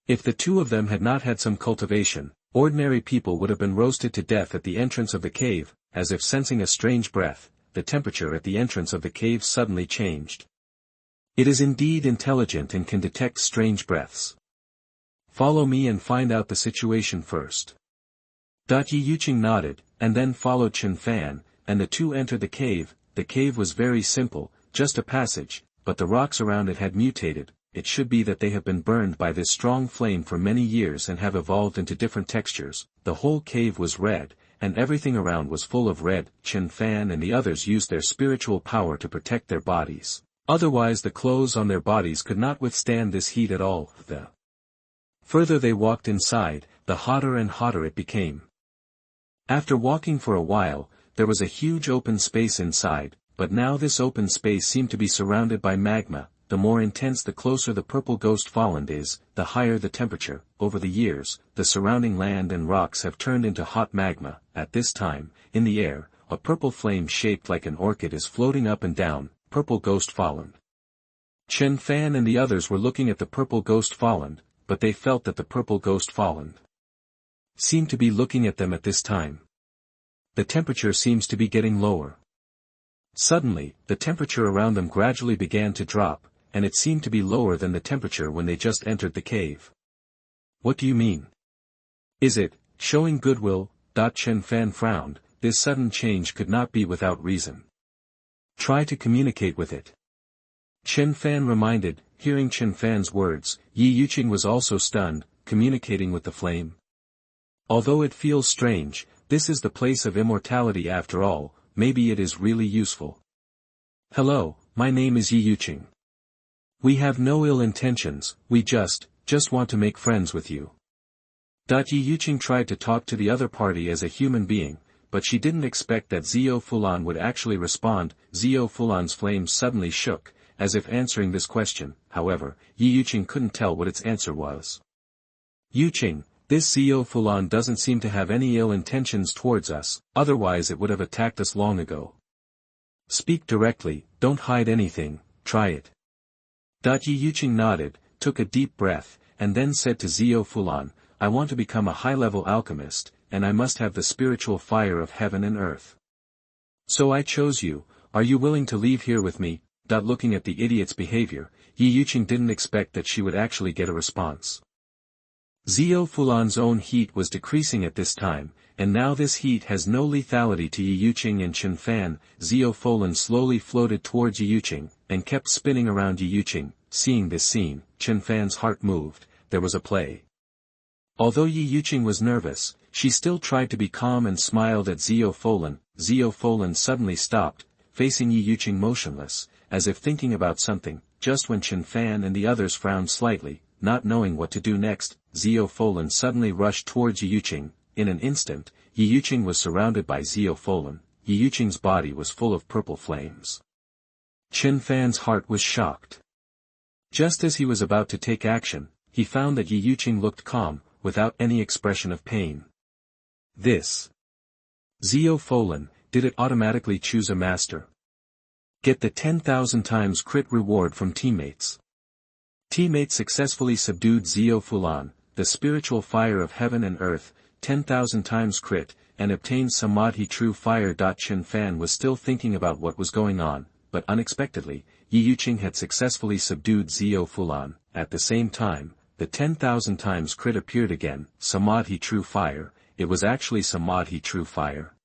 If the two of them had not had some cultivation, ordinary people would have been roasted to death at the entrance of the cave. As if sensing a strange breath, the temperature at the entrance of the cave suddenly changed. It is indeed intelligent and can detect strange breaths. Follow me and find out the situation first. Ye Yuqing nodded, and then followed Chen Fan, and the two entered the cave. The cave was very simple, just a passage, but the rocks around it had mutated. It should be that they have been burned by this strong flame for many years and have evolved into different textures. The whole cave was red, and everything around was full of red. Chen Fan and the others used their spiritual power to protect their bodies. Otherwise the clothes on their bodies could not withstand this heat at all. The further they walked inside, the hotter and hotter it became. After walking for a while, there was a huge open space inside, but now this open space seemed to be surrounded by magma. The more intense the closer the purple ghost fallen is, the higher the temperature. Over the years, the surrounding land and rocks have turned into hot magma. At this time, in the air, a purple flame shaped like an orchid is floating up and down. Purple ghost fallen. Chen Fan and the others were looking at the purple ghost fallen, but they felt that the purple ghost fallen seemed to be looking at them at this time. The temperature seems to be getting lower. Suddenly, the temperature around them gradually began to drop, and it seemed to be lower than the temperature when they just entered the cave. What do you mean? Is it showing goodwill? Chen Fan frowned. This sudden change could not be without reason. Try to communicate with it. Chen Fan reminded. Hearing Chen Fan's words, Ye Yuqing was also stunned. Communicating with the flame? Although it feels strange, this is the place of immortality after all. Maybe it is really useful. Hello, my name is Ye Yuqing. We have no ill intentions, we just want to make friends with you. Ye Yuqing tried to talk to the other party as a human being, but she didn't expect that Zio Fulan would actually respond. Zio Fulan's flame suddenly shook, as if answering this question. However, Ye Yuqing couldn't tell what its answer was. Yuqing, this Zio Fulan doesn't seem to have any ill intentions towards us, otherwise it would have attacked us long ago. Speak directly, don't hide anything, try it. Ye Yuqing nodded, took a deep breath, and then said to Zio Fulan, I want to become a high-level alchemist, and I must have the spiritual fire of heaven and earth. So I chose you. Are you willing to leave here with me? Looking at the idiot's behavior, Ye Yuqing didn't expect that she would actually get a response. Zio Fulan's own heat was decreasing at this time, and now this heat has no lethality to Ye Yuqing and Chen Fan. Zio Fulan slowly floated towards Ye Yuqing, and kept spinning around Ye Yuqing. Seeing this scene, Chen Fan's heart moved. There was a play. Although Ye Yuqing was nervous, she still tried to be calm and smiled at Zio Fulan. Zio Fulan suddenly stopped, facing Ye Yuqing motionless, as if thinking about something. Just when Chen Fan and the others frowned slightly, not knowing what to do next, Zio Fulan suddenly rushed towards Ye Yuqing. In an instant, Ye Yuqing was surrounded by Zio Fulan. Ye Yuqing's body was full of purple flames. Chen Fan's heart was shocked. Just as he was about to take action, he found that Ye Yuqing looked calm, without any expression of pain. This. Zio Fulan, did it automatically choose a master? Get the 10,000 times crit reward from teammates. Teammates successfully subdued Zio Fulan, the spiritual fire of heaven and earth, 10,000 times crit, and obtained Samadhi true fire. Chen Fan was still thinking about what was going on, but unexpectedly, Ye Yuqing had successfully subdued Zio Fulan. At the same time, the 10,000 times crit appeared again. Samadhi true fire. It was actually Samadhi true fire.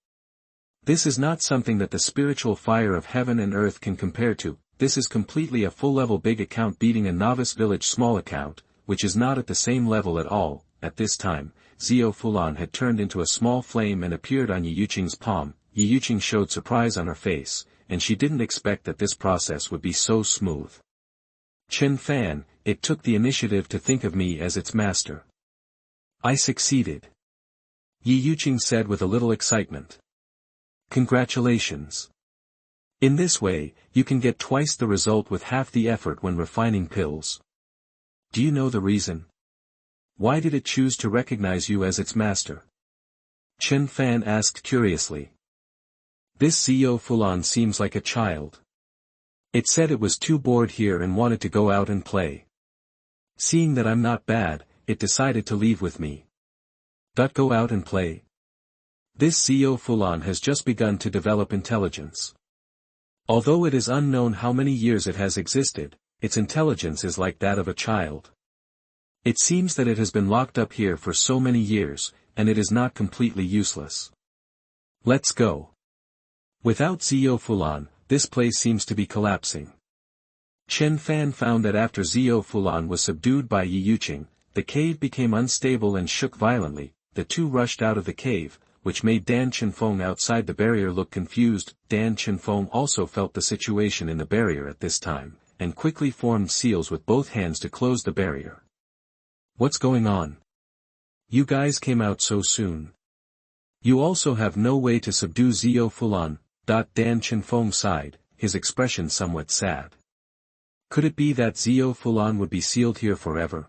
This is not something that the spiritual fire of heaven and earth can compare to. This is completely a full-level big account beating a novice village small account, which is not at the same level at all. At this time, Zio Fulan had turned into a small flame and appeared on Ye Yuqing's palm. Ye Yuqing showed surprise on her face, and she didn't expect that this process would be so smooth. Chen Fan, it took the initiative to think of me as its master. I succeeded. Ye Yuqing said with a little excitement. Congratulations. In this way, you can get twice the result with half the effort when refining pills. Do you know the reason? Why did it choose to recognize you as its master? Chen Fan asked curiously. This Zio Fulan seems like a child. It said it was too bored here and wanted to go out and play. Seeing that I'm not bad, it decided to leave with me. Go out and play. This Zio Fulan has just begun to develop intelligence. Although it is unknown how many years it has existed, its intelligence is like that of a child. It seems that it has been locked up here for so many years, and it is not completely useless. Let's go. Without Zio Fulan, this place seems to be collapsing. Chen Fan found that after Zio Fulan was subdued by Ye Yuqing, the cave became unstable and shook violently. The two rushed out of the cave, which made Dan Chenfeng outside the barrier look confused. Dan Chenfeng also felt the situation in the barrier at this time, and quickly formed seals with both hands to close the barrier. What's going on? You guys came out so soon. You also have no way to subdue Zio Fulan. Dan Chenfeng sighed, his expression somewhat sad. Could it be that Zio Fulan would be sealed here forever?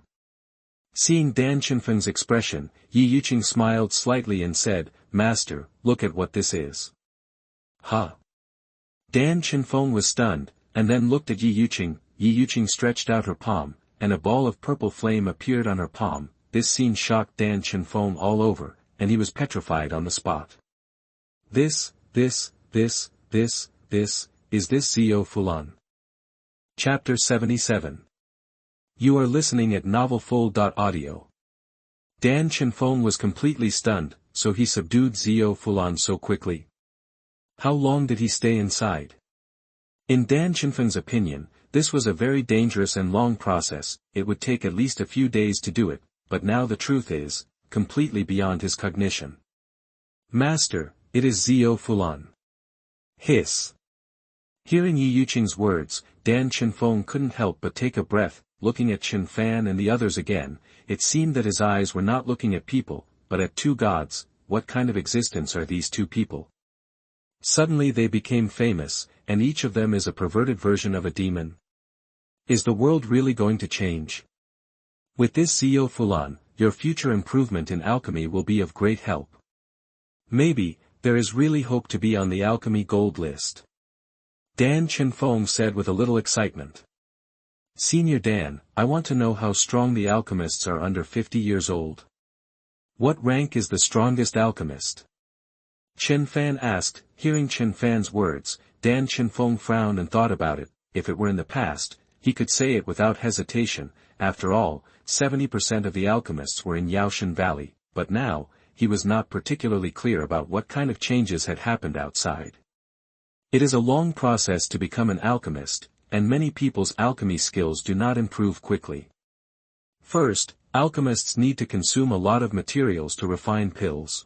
Seeing Dan Chenfeng's expression, Ye Yuqing smiled slightly and said, Master, look at what this is. Huh? Dan Chenfeng was stunned, and then looked at Ye Yuqing. Ye Yuqing stretched out her palm, and a ball of purple flame appeared on her palm. This scene shocked Dan Chenfeng all over, and he was petrified on the spot. Is this Zio Fulan? Chapter 77. You are listening at novelfull.audio. Dan Chenfeng was completely stunned, so he subdued Zio Fulan so quickly. How long did he stay inside? In Dan Chenfeng's opinion, this was a very dangerous and long process. It would take at least a few days to do it, but now the truth is, completely beyond his cognition. Master, it is Zio Fulan. Hiss. Hearing Ye Yuqing's words, Dan Chenfeng couldn't help but take a breath. Looking at Chen Fan and the others again, it seemed that his eyes were not looking at people, but at two gods. What kind of existence are these two people? Suddenly they became famous, and each of them is a perverted version of a demon. Is the world really going to change? With this Zio Fulan, your future improvement in alchemy will be of great help. Maybe, there is really hope to be on the alchemy gold list. Dan Chenfeng said with a little excitement. Senior Dan, I want to know how strong the alchemists are under 50 years old. What rank is the strongest alchemist? Chen Fan asked. Hearing Chen Fan's words, Dan Chenfeng frowned and thought about it. If it were in the past, he could say it without hesitation. After all, 70% of the alchemists were in Yaoshan Valley, but now, he was not particularly clear about what kind of changes had happened outside. It is a long process to become an alchemist, and many people's alchemy skills do not improve quickly. First, alchemists need to consume a lot of materials to refine pills.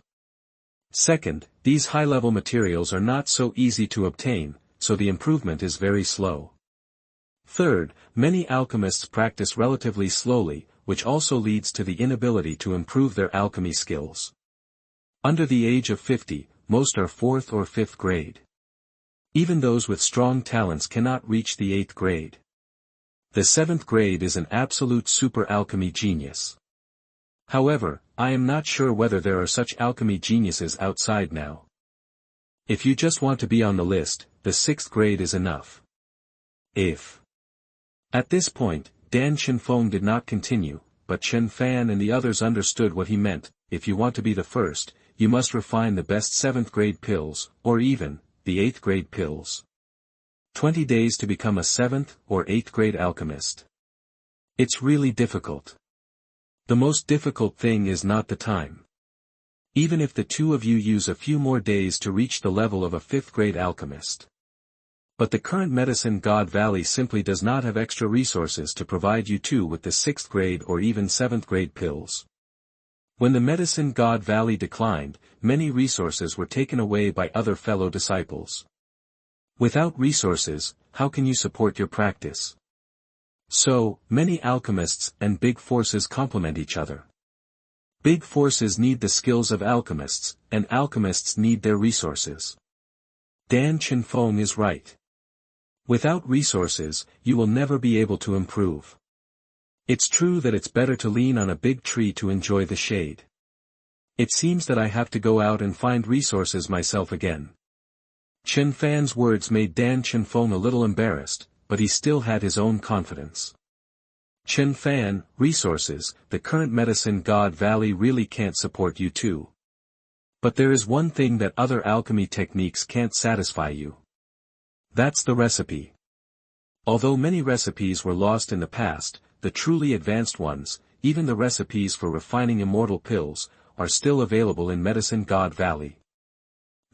Second, these high-level materials are not so easy to obtain, so the improvement is very slow. Third, many alchemists practice relatively slowly, which also leads to the inability to improve their alchemy skills. Under the age of 50, most are 4th or 5th grade. Even those with strong talents cannot reach the 8th grade. The 7th grade is an absolute super alchemy genius. However, I am not sure whether there are such alchemy geniuses outside now. If you just want to be on the list, the 6th grade is enough. If. At this point, Dan Chenfeng did not continue, but Chen Fan and the others understood what he meant. If you want to be the first, you must refine the best 7th grade pills, or even, the 8th grade pills. 20 days to become a 7th or 8th grade alchemist. It's really difficult. The most difficult thing is not the time. Even if the two of you use a few more days to reach the level of a 5th grade alchemist. But the current Medicine God Valley simply does not have extra resources to provide you two with the 6th grade or even 7th grade pills. When the Medicine God Valley declined, many resources were taken away by other fellow disciples. Without resources, how can you support your practice? So, many alchemists and big forces complement each other. Big forces need the skills of alchemists, and alchemists need their resources. Dan Chenfeng is right. Without resources, you will never be able to improve. It's true that it's better to lean on a big tree to enjoy the shade. It seems that I have to go out and find resources myself again. Chen Fan's words made Dan Chenfeng a little embarrassed, but he still had his own confidence. Chen Fan, resources, the current Medicine God Valley really can't support you two. But there is one thing that other alchemy techniques can't satisfy you. That's the recipe. Although many recipes were lost in the past, the truly advanced ones, even the recipes for refining immortal pills, are still available in Medicine God Valley.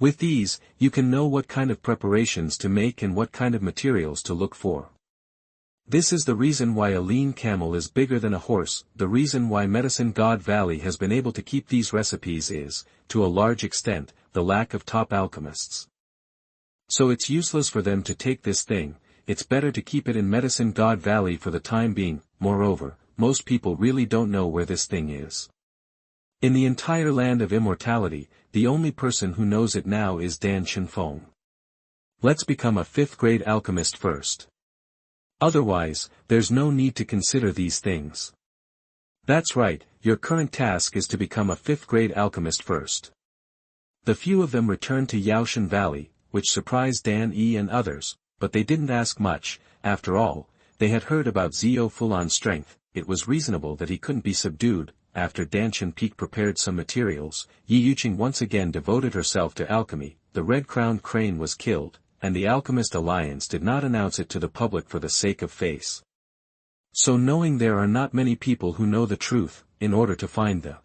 With these, you can know what kind of preparations to make and what kind of materials to look for. This is the reason why a lean camel is bigger than a horse. The reason why Medicine God Valley has been able to keep these recipes is, to a large extent, the lack of top alchemists. So it's useless for them to take this thing, it's better to keep it in Medicine God Valley for the time being. Moreover, most people really don't know where this thing is. In the entire land of immortality, the only person who knows it now is Dan Chenfeng. Let's become a 5th grade alchemist first. Otherwise, there's no need to consider these things. That's right, your current task is to become a 5th grade alchemist first. The few of them returned to Yaoshan Valley, which surprised Dan and others, but they didn't ask much. After all, they had heard about Zio Fulan's strength. It was reasonable that he couldn't be subdued. After Danshan Peak prepared some materials, Ye Yuqing once again devoted herself to alchemy. The red-crowned crane was killed, and the Alchemist Alliance did not announce it to the public for the sake of face. So knowing there are not many people who know the truth, in order to find the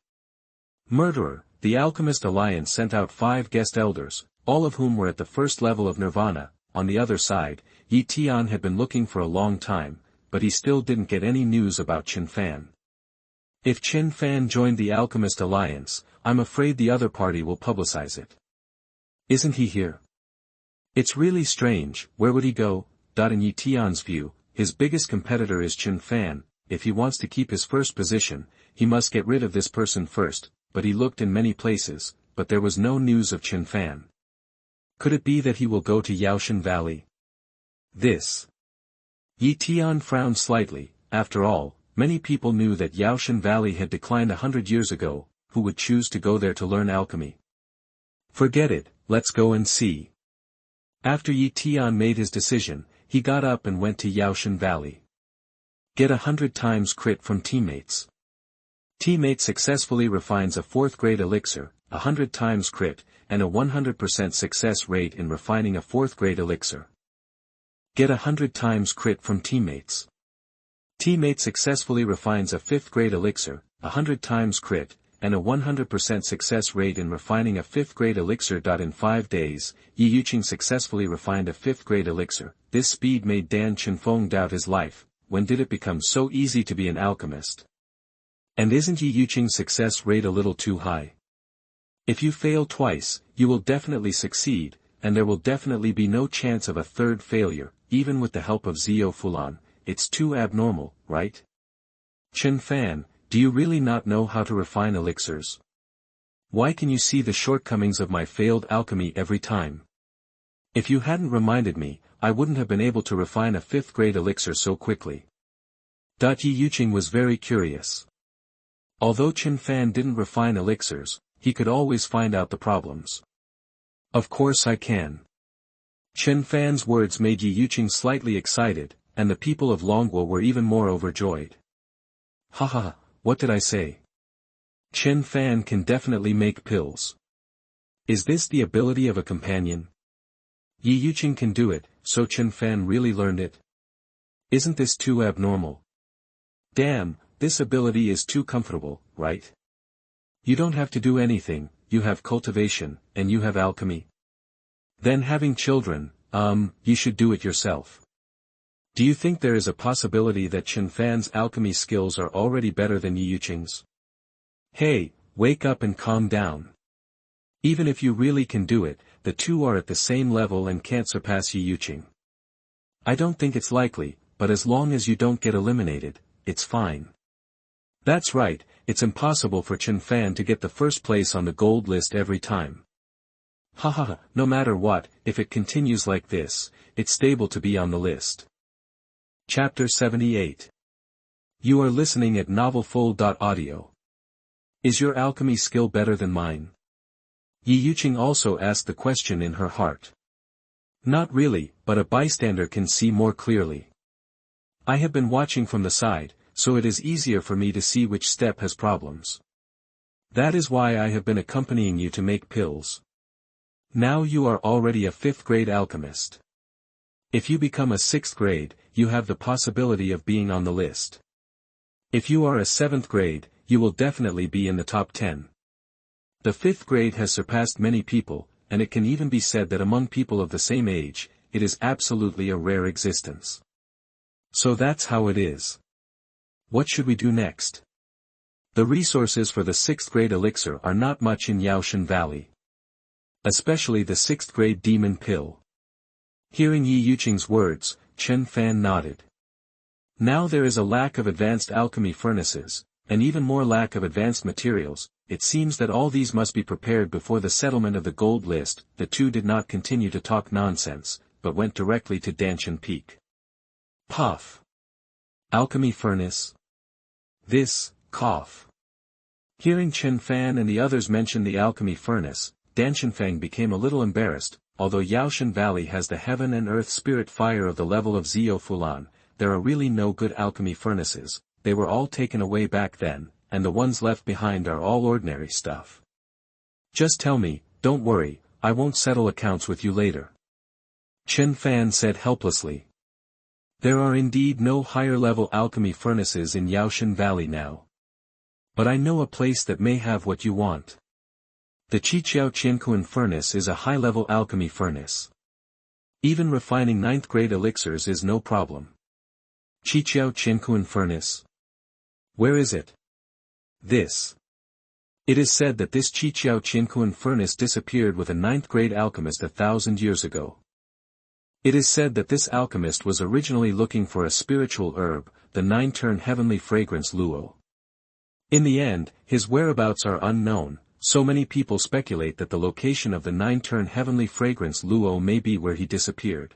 murderer, the Alchemist Alliance sent out 5 guest elders, all of whom were at the first level of nirvana. On the other side, Ye Tian had been looking for a long time, but he still didn't get any news about Chen Fan. If Chen Fan joined the Alchemist Alliance, I'm afraid the other party will publicize it. Isn't he here? It's really strange. Where would he go? In Ye Tian's view, his biggest competitor is Chen Fan. If he wants to keep his first position, he must get rid of this person first. But he looked in many places, but there was no news of Chen Fan. Could it be that he will go to Yaoshan Valley? Ye Tian frowned slightly. After all, many people knew that Yaoshan Valley had declined 100 years ago. Who would choose to go there to learn alchemy? Forget it, let's go and see. After Ye Tian made his decision, he got up and went to Yaoshan Valley. Get 100 times crit from teammates. Teammate successfully refines a 4th grade elixir, 100 times crit, and a 100% success rate in refining a 4th grade elixir. Get 100 times crit from teammates. Teammate successfully refines a 5th grade elixir, 100 times crit, and a 100% success rate in refining a 5th grade elixir. In 5 days, Ye Yuqing successfully refined a 5th grade elixir. This speed made Dan Chenfeng doubt his life. When did it become so easy to be an alchemist? And isn't Ye Yuqing's success rate a little too high? If you fail twice, you will definitely succeed, and there will definitely be no chance of a third failure, even with the help of Zio Fulan. It's too abnormal, right? Chen Fan, do you really not know how to refine elixirs? Why can you see the shortcomings of my failed alchemy every time? If you hadn't reminded me, I wouldn't have been able to refine a 5th grade elixir so quickly. Ye Yuqing was very curious. Although Chen Fan didn't refine elixirs, he could always find out the problems. Of course I can. Chen Fan's words made Ye Yuqing slightly excited, and the people of Longwo were even more overjoyed. Haha, what did I say? Chen Fan can definitely make pills. Is this the ability of a companion? Ye Yuqing can do it, so Chen Fan really learned it? Isn't this too abnormal? Damn, this ability is too comfortable, right? You don't have to do anything, you have cultivation, and you have alchemy. Then having children, you should do it yourself. Do you think there is a possibility that Chen Fan's alchemy skills are already better than Ye Yuqing's? Hey, wake up and calm down. Even if you really can do it, the two are at the same level and can't surpass Ye Yuqing. I don't think it's likely, but as long as you don't get eliminated, it's fine. That's right, it's impossible for Chen Fan to get the first place on the gold list every time. Haha, no matter what, if it continues like this, it's stable to be on the list. Chapter 78. You are listening at novelfull.audio. Is your alchemy skill better than mine? Ye Yuqing also asked the question in her heart. Not really, but a bystander can see more clearly. I have been watching from the side, so it is easier for me to see which step has problems. That is why I have been accompanying you to make pills. Now you are already a 5th grade alchemist. If you become a 6th grade, you have the possibility of being on the list. If you are a 7th grade, you will definitely be in the top 10. The 5th grade has surpassed many people, and it can even be said that among people of the same age, it is absolutely a rare existence. So that's how it is. What should we do next? The resources for the 6th grade elixir are not much in Yaoshan Valley. Especially the 6th grade demon pill. Hearing Ye Yuqing's words, Chen Fan nodded. Now there is a lack of advanced alchemy furnaces, and even more lack of advanced materials. It seems that all these must be prepared before the settlement of the gold list. The two did not continue to talk nonsense, but went directly to Danshan Peak. Puff. Alchemy furnace. This, cough. Hearing Chen Fan and the others mention the alchemy furnace, Danshan Feng became a little embarrassed. Although Yaoshan Valley has the heaven and earth spirit fire of the level of Zio Fulan, there are really no good alchemy furnaces. They were all taken away back then, and the ones left behind are all ordinary stuff. Just tell me, don't worry, I won't settle accounts with you later. Chen Fan said helplessly. There are indeed no higher-level alchemy furnaces in Yaoshan Valley now. But I know a place that may have what you want. The Qiqiao Qiankuan furnace is a high-level alchemy furnace. Even refining 9th grade elixirs is no problem. Qiqiao Qiankuan furnace. Where is it? This. It is said that this Qiqiao Qiankuan furnace disappeared with a 9th grade alchemist 1,000 years ago. It is said that this alchemist was originally looking for a spiritual herb, the 9-turn heavenly fragrance luo. In the end, his whereabouts are unknown. So many people speculate that the location of the 9-turn heavenly fragrance luo may be where he disappeared.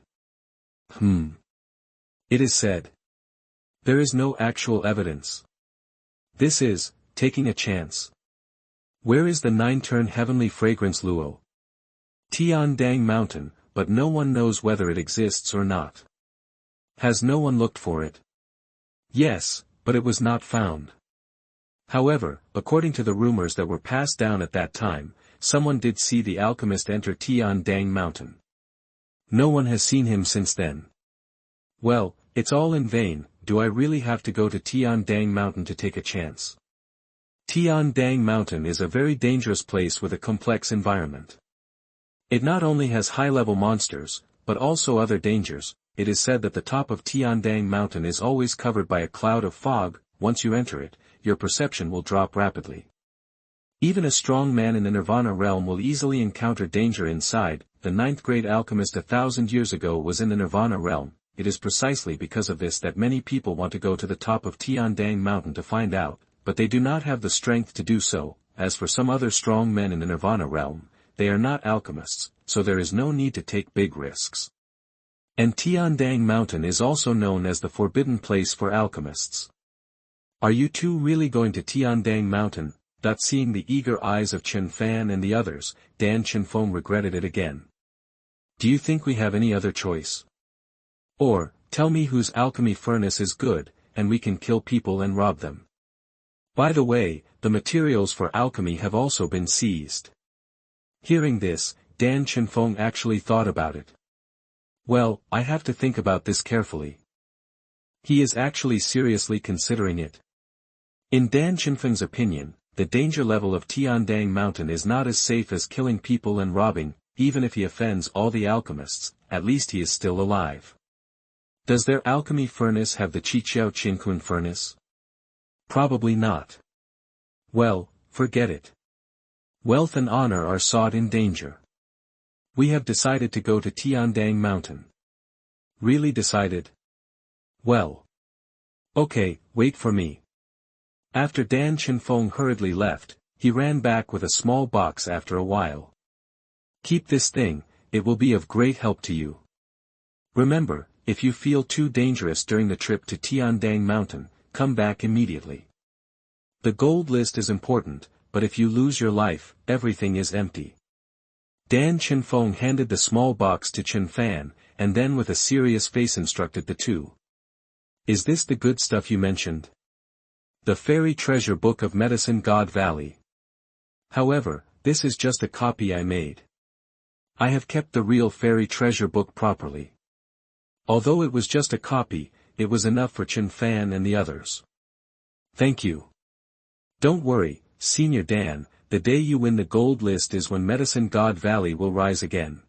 It is said. There is no actual evidence. This is, taking a chance. Where is the 9-turn heavenly fragrance luo? Tiandang Mountain, but no one knows whether it exists or not. Has no one looked for it? Yes, but it was not found. However, according to the rumors that were passed down at that time, someone did see the alchemist enter Tiandang Mountain. No one has seen him since then. Well, it's all in vain. Do I really have to go to Tiandang Mountain to take a chance? Tiandang Mountain is a very dangerous place with a complex environment. It not only has high-level monsters, but also other dangers. It is said that the top of Tiandang Mountain is always covered by a cloud of fog. Once you enter it, your perception will drop rapidly. Even a strong man in the Nirvana realm will easily encounter danger inside. The ninth-grade alchemist 1,000 years ago was in the Nirvana realm. It is precisely because of this that many people want to go to the top of Tiandang Mountain to find out, but they do not have the strength to do so. As for some other strong men in the Nirvana realm, they are not alchemists, so there is no need to take big risks. And Tiandang Mountain is also known as the forbidden place for alchemists. Are you two really going to Tiandang Mountain? Seeing the eager eyes of Chen Fan and the others, Dan Chenfeng regretted it again. Do you think we have any other choice? Or, tell me whose alchemy furnace is good, and we can kill people and rob them. By the way, the materials for alchemy have also been seized. Hearing this, Dan Chenfeng actually thought about it. Well, I have to think about this carefully. He is actually seriously considering it. In Dan Chenfeng's opinion, the danger level of Tiandang Mountain is not as safe as killing people and robbing. Even if he offends all the alchemists, at least he is still alive. Does their alchemy furnace have the Chiqiao Qingkun furnace? Probably not. Well, forget it. Wealth and honor are sought in danger. We have decided to go to Tiandang Mountain. Really decided? Well. Okay, wait for me. After Dan Chenfeng hurriedly left, he ran back with a small box after a while. Keep this thing, it will be of great help to you. Remember, if you feel too dangerous during the trip to Tiandang Mountain, come back immediately. The gold list is important, but if you lose your life, everything is empty. Dan Chenfeng handed the small box to Chen Fan, and then with a serious face instructed the two. Is this the good stuff you mentioned? The Fairy Treasure Book of Medicine God Valley. However, this is just a copy I made. I have kept the real Fairy Treasure Book properly. Although it was just a copy, it was enough for Chen Fan and the others. Thank you. Don't worry, Senior Dan, the day you win the gold list is when Medicine God Valley will rise again.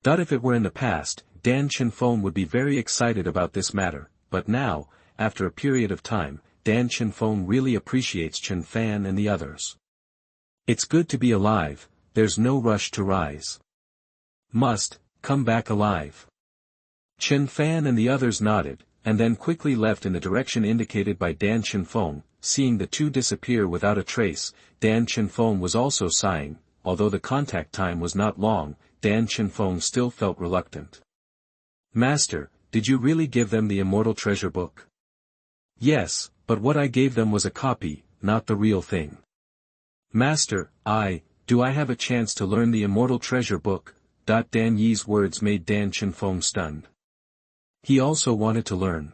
If it were in the past, Dan Chenfeng would be very excited about this matter, but now, after a period of time, Dan Chenfeng really appreciates Chen Fan and the others. It's good to be alive, there's no rush to rise. Must, come back alive. Chen Fan and the others nodded, and then quickly left in the direction indicated by Dan Chenfeng. Seeing the two disappear without a trace, Dan Chenfeng was also sighing. Although the contact time was not long, Dan Chenfeng still felt reluctant. Master, did you really give them the Immortal Treasure Book? Yes, but what I gave them was a copy, not the real thing. Master, do I have a chance to learn the Immortal Treasure Book? Dan Yi's words made Dan Chenfeng stunned. He also wanted to learn.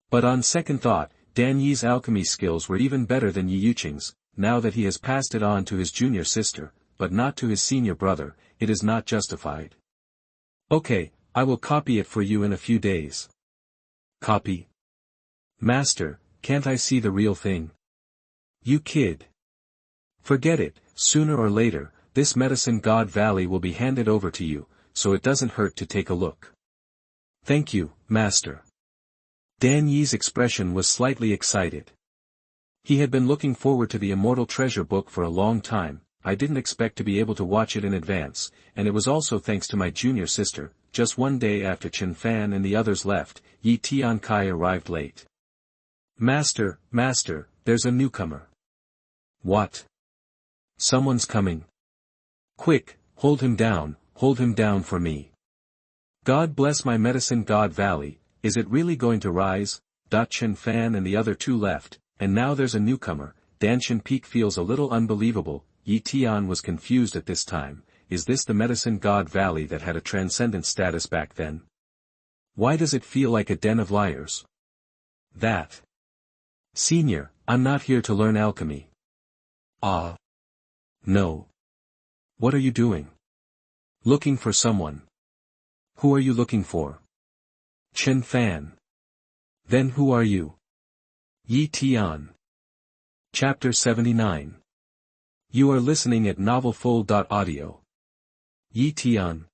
But on second thought, Dan Yi's alchemy skills were even better than Ye Yuqing's. Now that he has passed it on to his junior sister, but not to his senior brother, it is not justified. Okay, I will copy it for you in a few days. Copy? Master, can't I see the real thing? You kid. Forget it, sooner or later, this Medicine God Valley will be handed over to you, so it doesn't hurt to take a look. Thank you, Master. Dan Yi's expression was slightly excited. He had been looking forward to the Immortal Treasure Book for a long time. I didn't expect to be able to watch it in advance, and it was also thanks to my junior sister. Just one day after Chen Fan and the others left, Ye Tiankai arrived late. Master, there's a newcomer. What? Someone's coming. Quick, hold him down for me. God bless my Medicine God Valley, is it really going to rise? Chen Fan and the other two left, and now there's a newcomer. Danshan Peak feels a little unbelievable. Yi Tian was confused at this time. Is this the Medicine God Valley that had a transcendent status back then? Why does it feel like a den of liars? That. Senior, I'm not here to learn alchemy. Ah. No. What are you doing? Looking for someone. Who are you looking for? Chen Fan. Then who are you? Ye Tian. Chapter 79. You are listening at novelfull.audio. Ye Tian.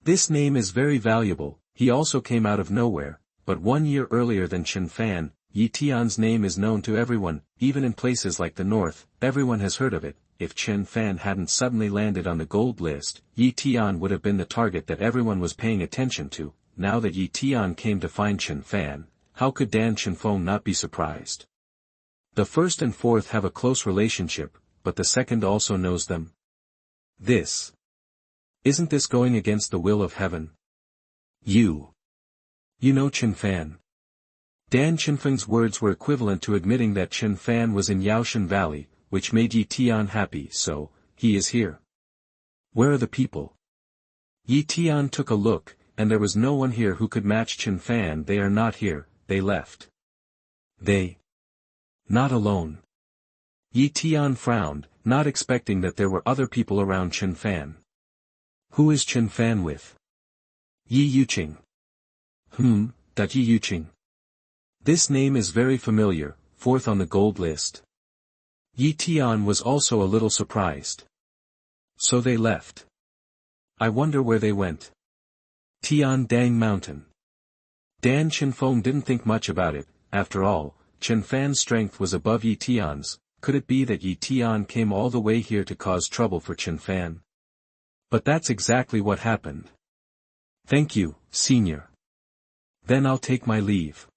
This name is very valuable. He also came out of nowhere, but 1 year earlier than Chen Fan. Ye Tian's name is known to everyone, even in places like the north, everyone has heard of it. If Chen Fan hadn't suddenly landed on the gold list, Ye Tian would have been the target that everyone was paying attention to. Now that Ye Tian came to find Chen Fan, how could Dan Chenfeng not be surprised? The first and fourth have a close relationship, but the second also knows them. Isn't this going against the will of heaven? You know Chen Fan. Dan Chenfeng's words were equivalent to admitting that Chen Fan was in Yaoshan Valley, which made Ye Tian happy. So, he is here. Where are the people? Ye Tian took a look, and there was no one here who could match Chen Fan. They are not here, they left. They? Not alone. Ye Tian frowned, not expecting that there were other people around Chen Fan. Who is Chen Fan with? Ye Yuqing. Ye Yuqing. This name is very familiar, fourth on the gold list. Ye Tian was also a little surprised. So they left. I wonder where they went. Tian Dang Mountain. Dan Chenfeng didn't think much about it. After all, Chen Fan's strength was above Ye Tian's. Could it be that Ye Tian came all the way here to cause trouble for Chen Fan? But that's exactly what happened. Thank you, Senior. Then I'll take my leave.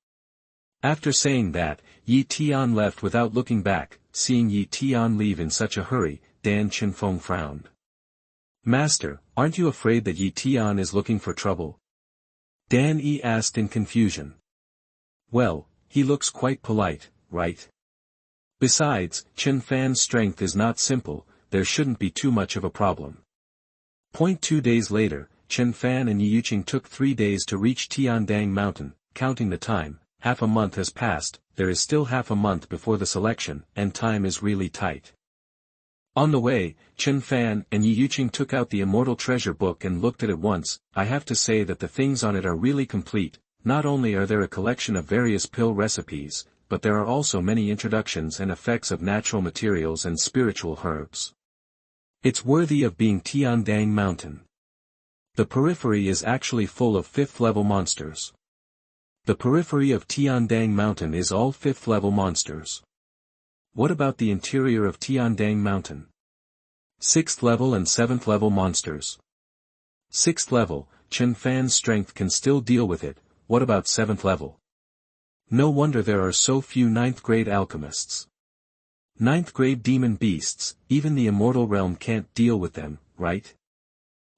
After saying that, Ye Tian left without looking back. Seeing Ye Tian leave in such a hurry, Dan Chenfeng frowned. Master, aren't you afraid that Ye Tian is looking for trouble? Dan Yi asked in confusion. Well, he looks quite polite, right? Besides, Chen Fan's strength is not simple, there shouldn't be too much of a problem. 2 days later, Chen Fan and Ye Yuqing took 3 days to reach Tiandang Mountain. Counting the time, half a month has passed, there is still half a month before the selection, and time is really tight. On the way, Chen Fan and Ye Yuqing took out the Immortal Treasure book and looked at it once. I have to say that the things on it are really complete. Not only are there a collection of various pill recipes, but there are also many introductions and effects of natural materials and spiritual herbs. It's worthy of being Tiandang Mountain. The periphery is actually full of 5th level monsters. The periphery of Tiandang Mountain is all 5th level monsters. What about the interior of Tiandang Mountain? 6th level and 7th level monsters. 6th level, Chen Fan's strength can still deal with it. What about 7th level? No wonder there are so few 9th grade alchemists. 9th grade demon beasts, even the immortal realm can't deal with them, right?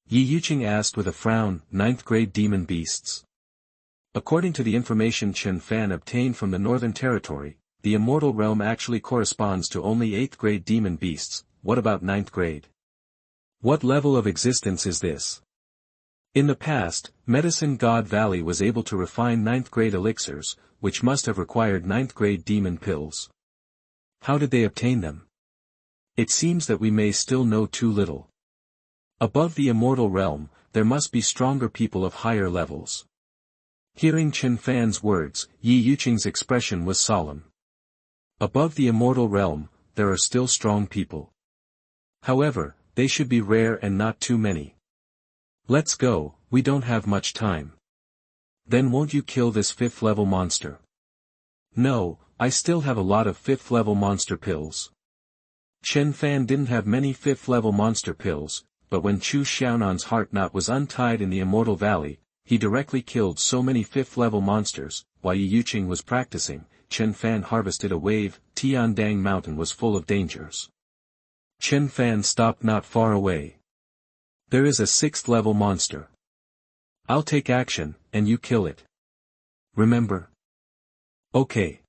Ye Yuqing asked with a frown. 9th grade demon beasts. According to the information Chen Fan obtained from the Northern Territory, the immortal realm actually corresponds to only 8th grade demon beasts. What about 9th grade? What level of existence is this? In the past, Medicine God Valley was able to refine 9th grade elixirs, which must have required 9th grade demon pills. How did they obtain them? It seems that we may still know too little. Above the immortal realm, there must be stronger people of higher levels. Hearing Chen Fan's words, Ye Yuqing's expression was solemn. Above the immortal realm, there are still strong people. However, they should be rare and not too many. Let's go, we don't have much time. Then won't you kill this 5th level monster? No, I still have a lot of 5th level monster pills. Chen Fan didn't have many 5th level monster pills, but when Chu Xiaonan's heart knot was untied in the Immortal Valley, he directly killed so many 5th level monsters. While Ye Yuqing was practicing, Chen Fan harvested a wave. Tiandang Mountain was full of dangers. Chen Fan stopped not far away. There is a 6th level monster. I'll take action, and you kill it. Remember? Okay.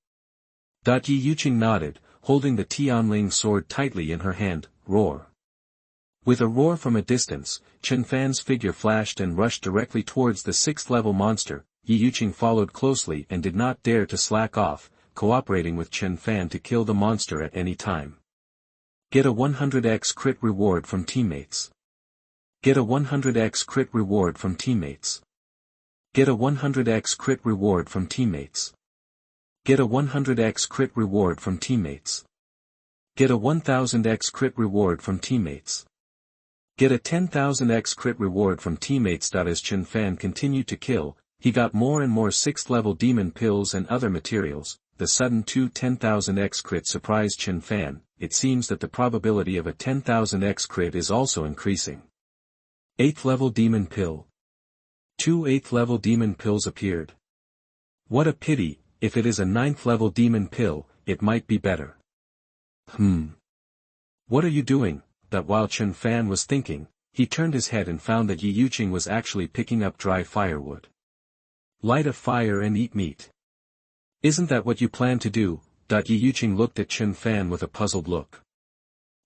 Ye Yuqing nodded, holding the Tianling sword tightly in her hand. Roar. With a roar from a distance, Chen Fan's figure flashed and rushed directly towards the 6th level monster. Ye Yuqing followed closely and did not dare to slack off, cooperating with Chen Fan to kill the monster at any time. Get a 100x crit reward from teammates. Get a 100x crit reward from teammates. Get a 100x crit reward from teammates. Get a 100x crit reward from teammates. Get a 1000x crit reward from teammates. Get a 10,000x crit reward from teammates. As Chen Fan continued to kill, he got more and more 6th level demon pills and other materials. The sudden 10,000x crit surprised Chen Fan. It seems that the probability of a 10,000x crit is also increasing. 8th level demon pill. 2 8th level demon pills appeared. What a pity, if it is a 9th level demon pill, it might be better. What are you doing? That while Chen Fan was thinking, he turned his head and found that Ye Yuqing was actually picking up dry firewood. Light a fire and eat meat. Isn't that what you plan to do? Ye Yuqing looked at Chen Fan with a puzzled look.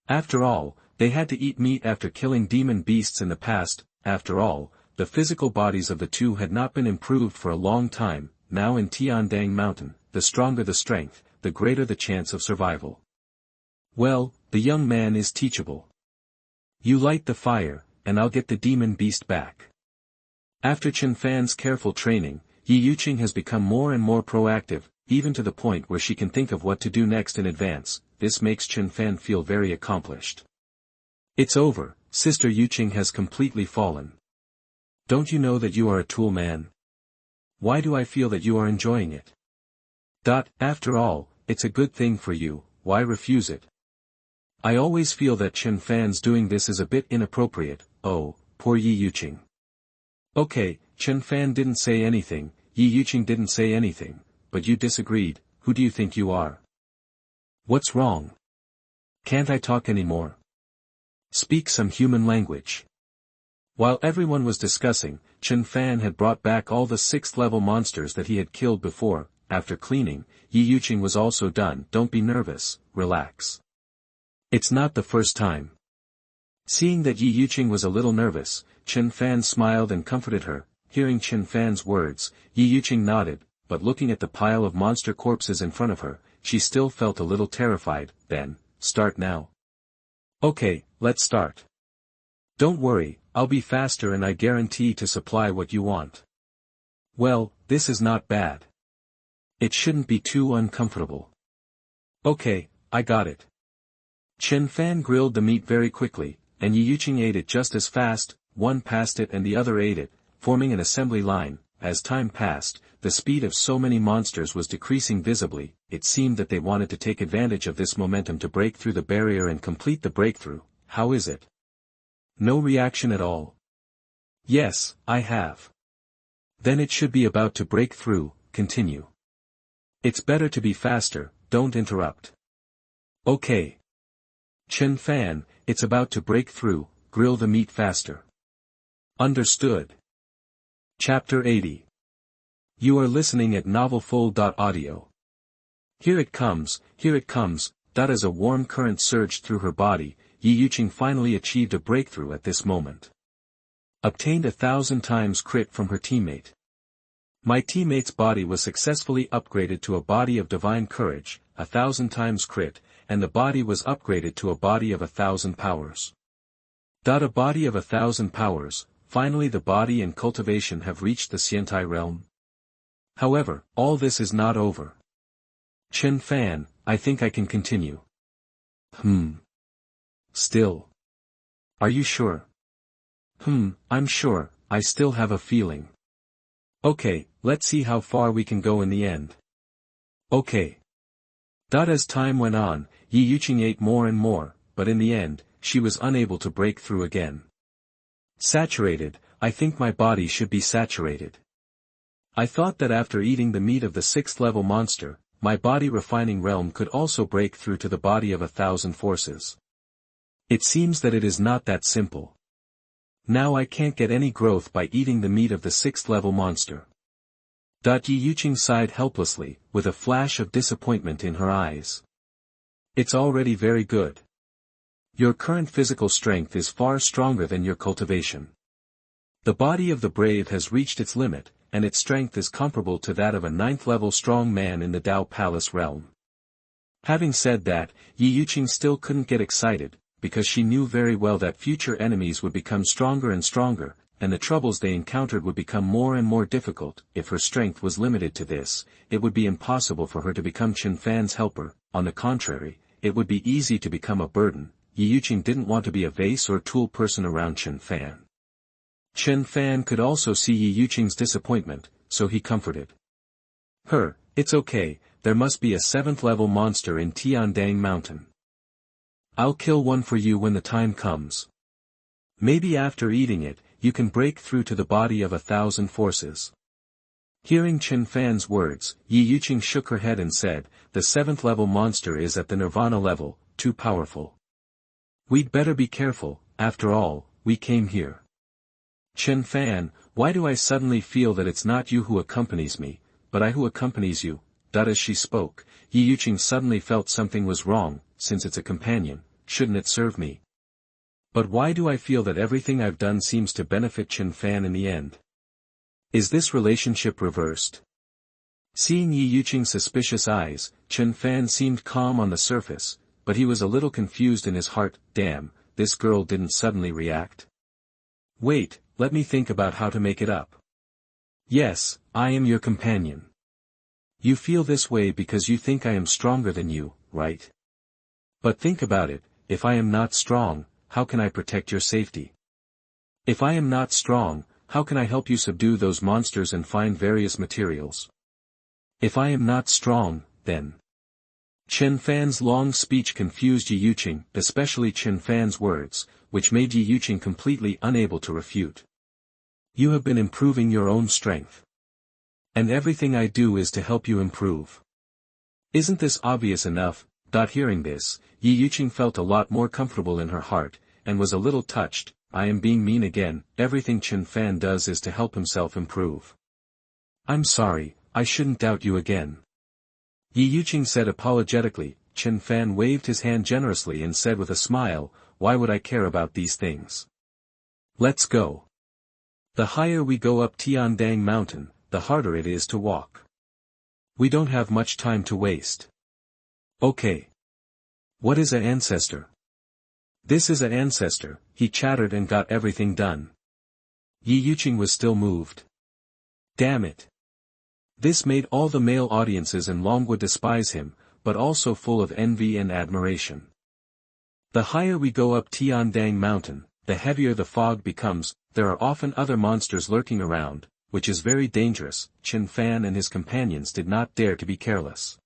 After all, they had to eat meat after killing demon beasts in the past. After all, the physical bodies of the two had not been improved for a long time. Now in Tiandang Mountain, the stronger the strength, the greater the chance of survival. Well, the young man is teachable. You light the fire, and I'll get the demon beast back. After Chen Fan's careful training, Ye Yuqing has become more and more proactive, even to the point where she can think of what to do next in advance. This makes Chen Fan feel very accomplished. It's over, Sister Yuqing has completely fallen. Don't you know that you are a tool man? Why do I feel that you are enjoying it? After all, it's a good thing for you, why refuse it? I always feel that Chen Fan's doing this is a bit inappropriate. Oh, poor Ye Yuqing. Okay, Chen Fan didn't say anything, Ye Yuqing didn't say anything, but you disagreed. Who do you think you are? What's wrong? Can't I talk anymore? Speak some human language. While everyone was discussing, Chen Fan had brought back all the 6th level monsters that he had killed before. After cleaning, Ye Yuqing was also done. Don't be nervous, relax. It's not the first time. Seeing that Ye Yuqing was a little nervous, Chen Fan smiled and comforted her. Hearing Chen Fan's words, Ye Yuqing nodded, but looking at the pile of monster corpses in front of her, she still felt a little terrified. Then, start now. Okay, let's start. Don't worry, I'll be faster and I guarantee to supply what you want. Well, this is not bad. It shouldn't be too uncomfortable. Okay, I got it. Chen Fan grilled the meat very quickly, and Ye Yuqing ate it just as fast. One passed it and the other ate it, forming an assembly line. As time passed, the speed of so many monsters was decreasing visibly. It seemed that they wanted to take advantage of this momentum to break through the barrier and complete the breakthrough. How is it? No reaction at all? Yes, I have. Then it should be about to break through. Continue. It's better to be faster, don't interrupt. Okay. Chen Fan, it's about to break through, grill the meat faster. Understood. Chapter 80. You are listening at novelfull.audio. Here it comes, here it comes. As a warm current surged through her body, Ye Yuqing finally achieved a breakthrough at this moment. Obtained 1,000 times crit from her teammate. My teammate's body was successfully upgraded to a body of divine courage, 1,000 times crit, and the body was upgraded to a body of 1,000 powers. A body of 1,000 powers, finally the body and cultivation have reached the Xiantai realm. However, all this is not over. Chen Fan, I think I can continue. Still. Are you sure? I'm sure, I still have a feeling. Okay, let's see how far we can go in the end. Okay. As time went on, Ye Yuqing ate more and more, but in the end, she was unable to break through again. Saturated, I think my body should be saturated. I thought that after eating the meat of the 6th level monster, my body refining realm could also break through to the body of 1,000 forces. It seems that it is not that simple. Now I can't get any growth by eating the meat of the 6th level monster. Ye Yuqing sighed helplessly, with a flash of disappointment in her eyes. It's already very good. Your current physical strength is far stronger than your cultivation. The body of the brave has reached its limit, and its strength is comparable to that of a 9th-level strong man in the Dao Palace realm. Having said that, Ye Yuqing still couldn't get excited, because she knew very well that future enemies would become stronger and stronger, and the troubles they encountered would become more and more difficult. If her strength was limited to this, it would be impossible for her to become Chen Fan's helper. On the contrary, it would be easy to become a burden. Ye Yuqing didn't want to be a vase or tool person around Chen Fan. Chen Fan could also see Ye Yuqing's disappointment, so he comforted her. It's okay, there must be a 7th-level monster in Tiandang Mountain. I'll kill one for you when the time comes. Maybe after eating it, you can break through to the body of 1,000 forces. Hearing Chen Fan's words, Ye Yuqing shook her head and said, the 7th-level monster is at the Nirvana level, too powerful. We'd better be careful, after all, we came here. Chen Fan, why do I suddenly feel that it's not you who accompanies me, but I who accompanies you? As she spoke, Ye Yuqing suddenly felt something was wrong. Since it's a companion, shouldn't it serve me? But why do I feel that everything I've done seems to benefit Chen Fan in the end? Is this relationship reversed? Seeing Ye Yuqing's suspicious eyes, Chen Fan seemed calm on the surface, but he was a little confused in his heart. Damn, this girl didn't suddenly react. Wait, let me think about how to make it up. Yes, I am your companion. You feel this way because you think I am stronger than you, right? But think about it, if I am not strong, how can I protect your safety? If I am not strong, how can I help you subdue those monsters and find various materials? If I am not strong, then... Chen Fan's long speech confused Ye Yuqing, especially Chen Fan's words, which made Ye Yuqing completely unable to refute. You have been improving your own strength. And everything I do is to help you improve. Isn't this obvious enough? Hearing this, Ye Yuqing felt a lot more comfortable in her heart, and was a little touched. I am being mean again, everything Chen Fan does is to help himself improve. I'm sorry, I shouldn't doubt you again. Ye Yuqing said apologetically. Chen Fan waved his hand generously and said with a smile, why would I care about these things? Let's go. The higher we go up Tiandang Mountain, the harder it is to walk. We don't have much time to waste. Okay. What is an ancestor? This is an ancestor, he chattered and got everything done. Ye Yuqing was still moved. Damn it. This made all the male audiences in Longwood despise him, but also full of envy and admiration. The higher we go up Tiandang Mountain, the heavier the fog becomes. There are often other monsters lurking around, which is very dangerous. Chen Fan and his companions did not dare to be careless.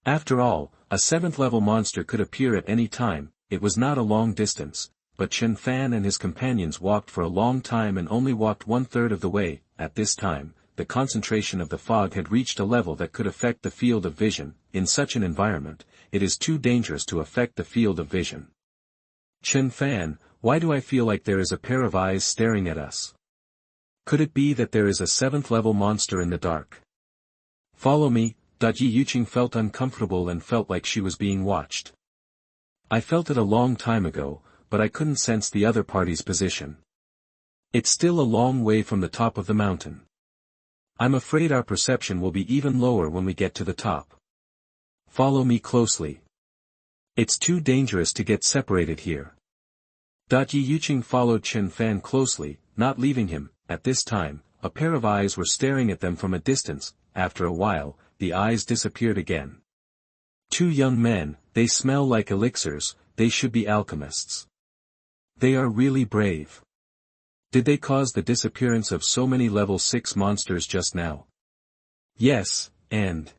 After all, a 7th-level monster could appear at any time. It was not a long distance, but Chen Fan and his companions walked for a long time and only walked 1/3 of the way. At this time, the concentration of the fog had reached a level that could affect the field of vision. In such an environment, it is too dangerous to affect the field of vision. Chen Fan, why do I feel like there is a pair of eyes staring at us? Could it be that there is a 7th-level monster in the dark? Follow me. Ye Yuqing felt uncomfortable and felt like she was being watched. I felt it a long time ago, but I couldn't sense the other party's position. It's still a long way from the top of the mountain. I'm afraid our perception will be even lower when we get to the top. Follow me closely. It's too dangerous to get separated here. Ye Yuqing followed Chen Fan closely, not leaving him. At this time, a pair of eyes were staring at them from a distance. After a while, the eyes disappeared again. 2 young men, they smell like elixirs, they should be alchemists. They are really brave. Did they cause the disappearance of so many level 6 monsters just now? Yes, and...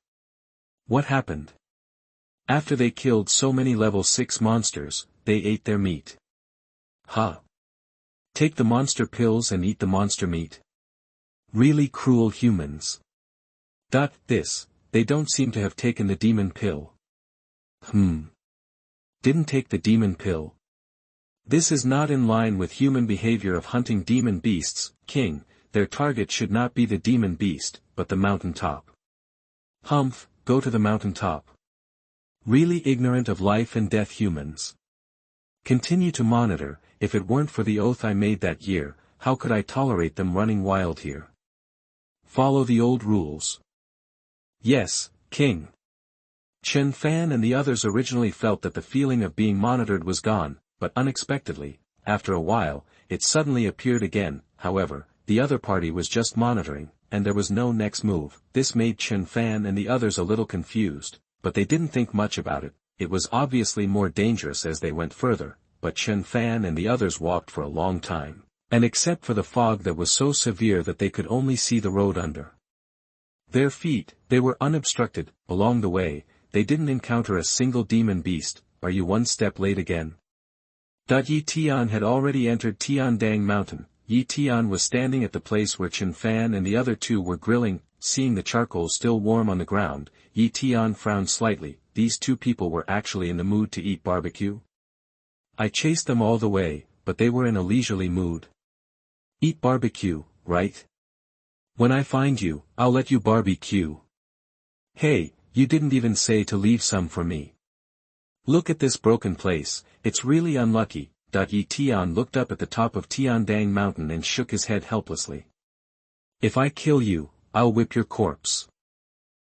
what happened? After they killed so many level 6 monsters, they ate their meat. Huh. Take the monster pills and eat the monster meat. Really cruel humans. They don't seem to have taken the demon pill. Didn't take the demon pill. This is not in line with human behavior of hunting demon beasts. King, their target should not be the demon beast, but the mountain top. Humph, go to the mountain top. Really ignorant of life and death humans. Continue to monitor. If it weren't for the oath I made that year, how could I tolerate them running wild here? Follow the old rules. Yes, King. Chen Fan and the others originally felt that the feeling of being monitored was gone, but unexpectedly, after a while, it suddenly appeared again. However, the other party was just monitoring, and there was no next move. This made Chen Fan and the others a little confused, but they didn't think much about it. It was obviously more dangerous as they went further, but Chen Fan and the others walked for a long time, and except for the fog that was so severe that they could only see the road under their feet, they were unobstructed. Along the way, they didn't encounter a single demon beast. Are you one step late again? Ye Tian had already entered Tiandang Mountain. Ye Tian was standing at the place where Chen Fan and the other two were grilling. Seeing the charcoal still warm on the ground, Ye Tian frowned slightly. These two people were actually in the mood to eat barbecue? I chased them all the way, but they were in a leisurely mood. Eat barbecue, right? When I find you, I'll let you barbecue. Hey, you didn't even say to leave some for me. Look at this broken place, it's really unlucky. Ye Tian looked up at the top of Tiandang Mountain and shook his head helplessly. If I kill you, I'll whip your corpse.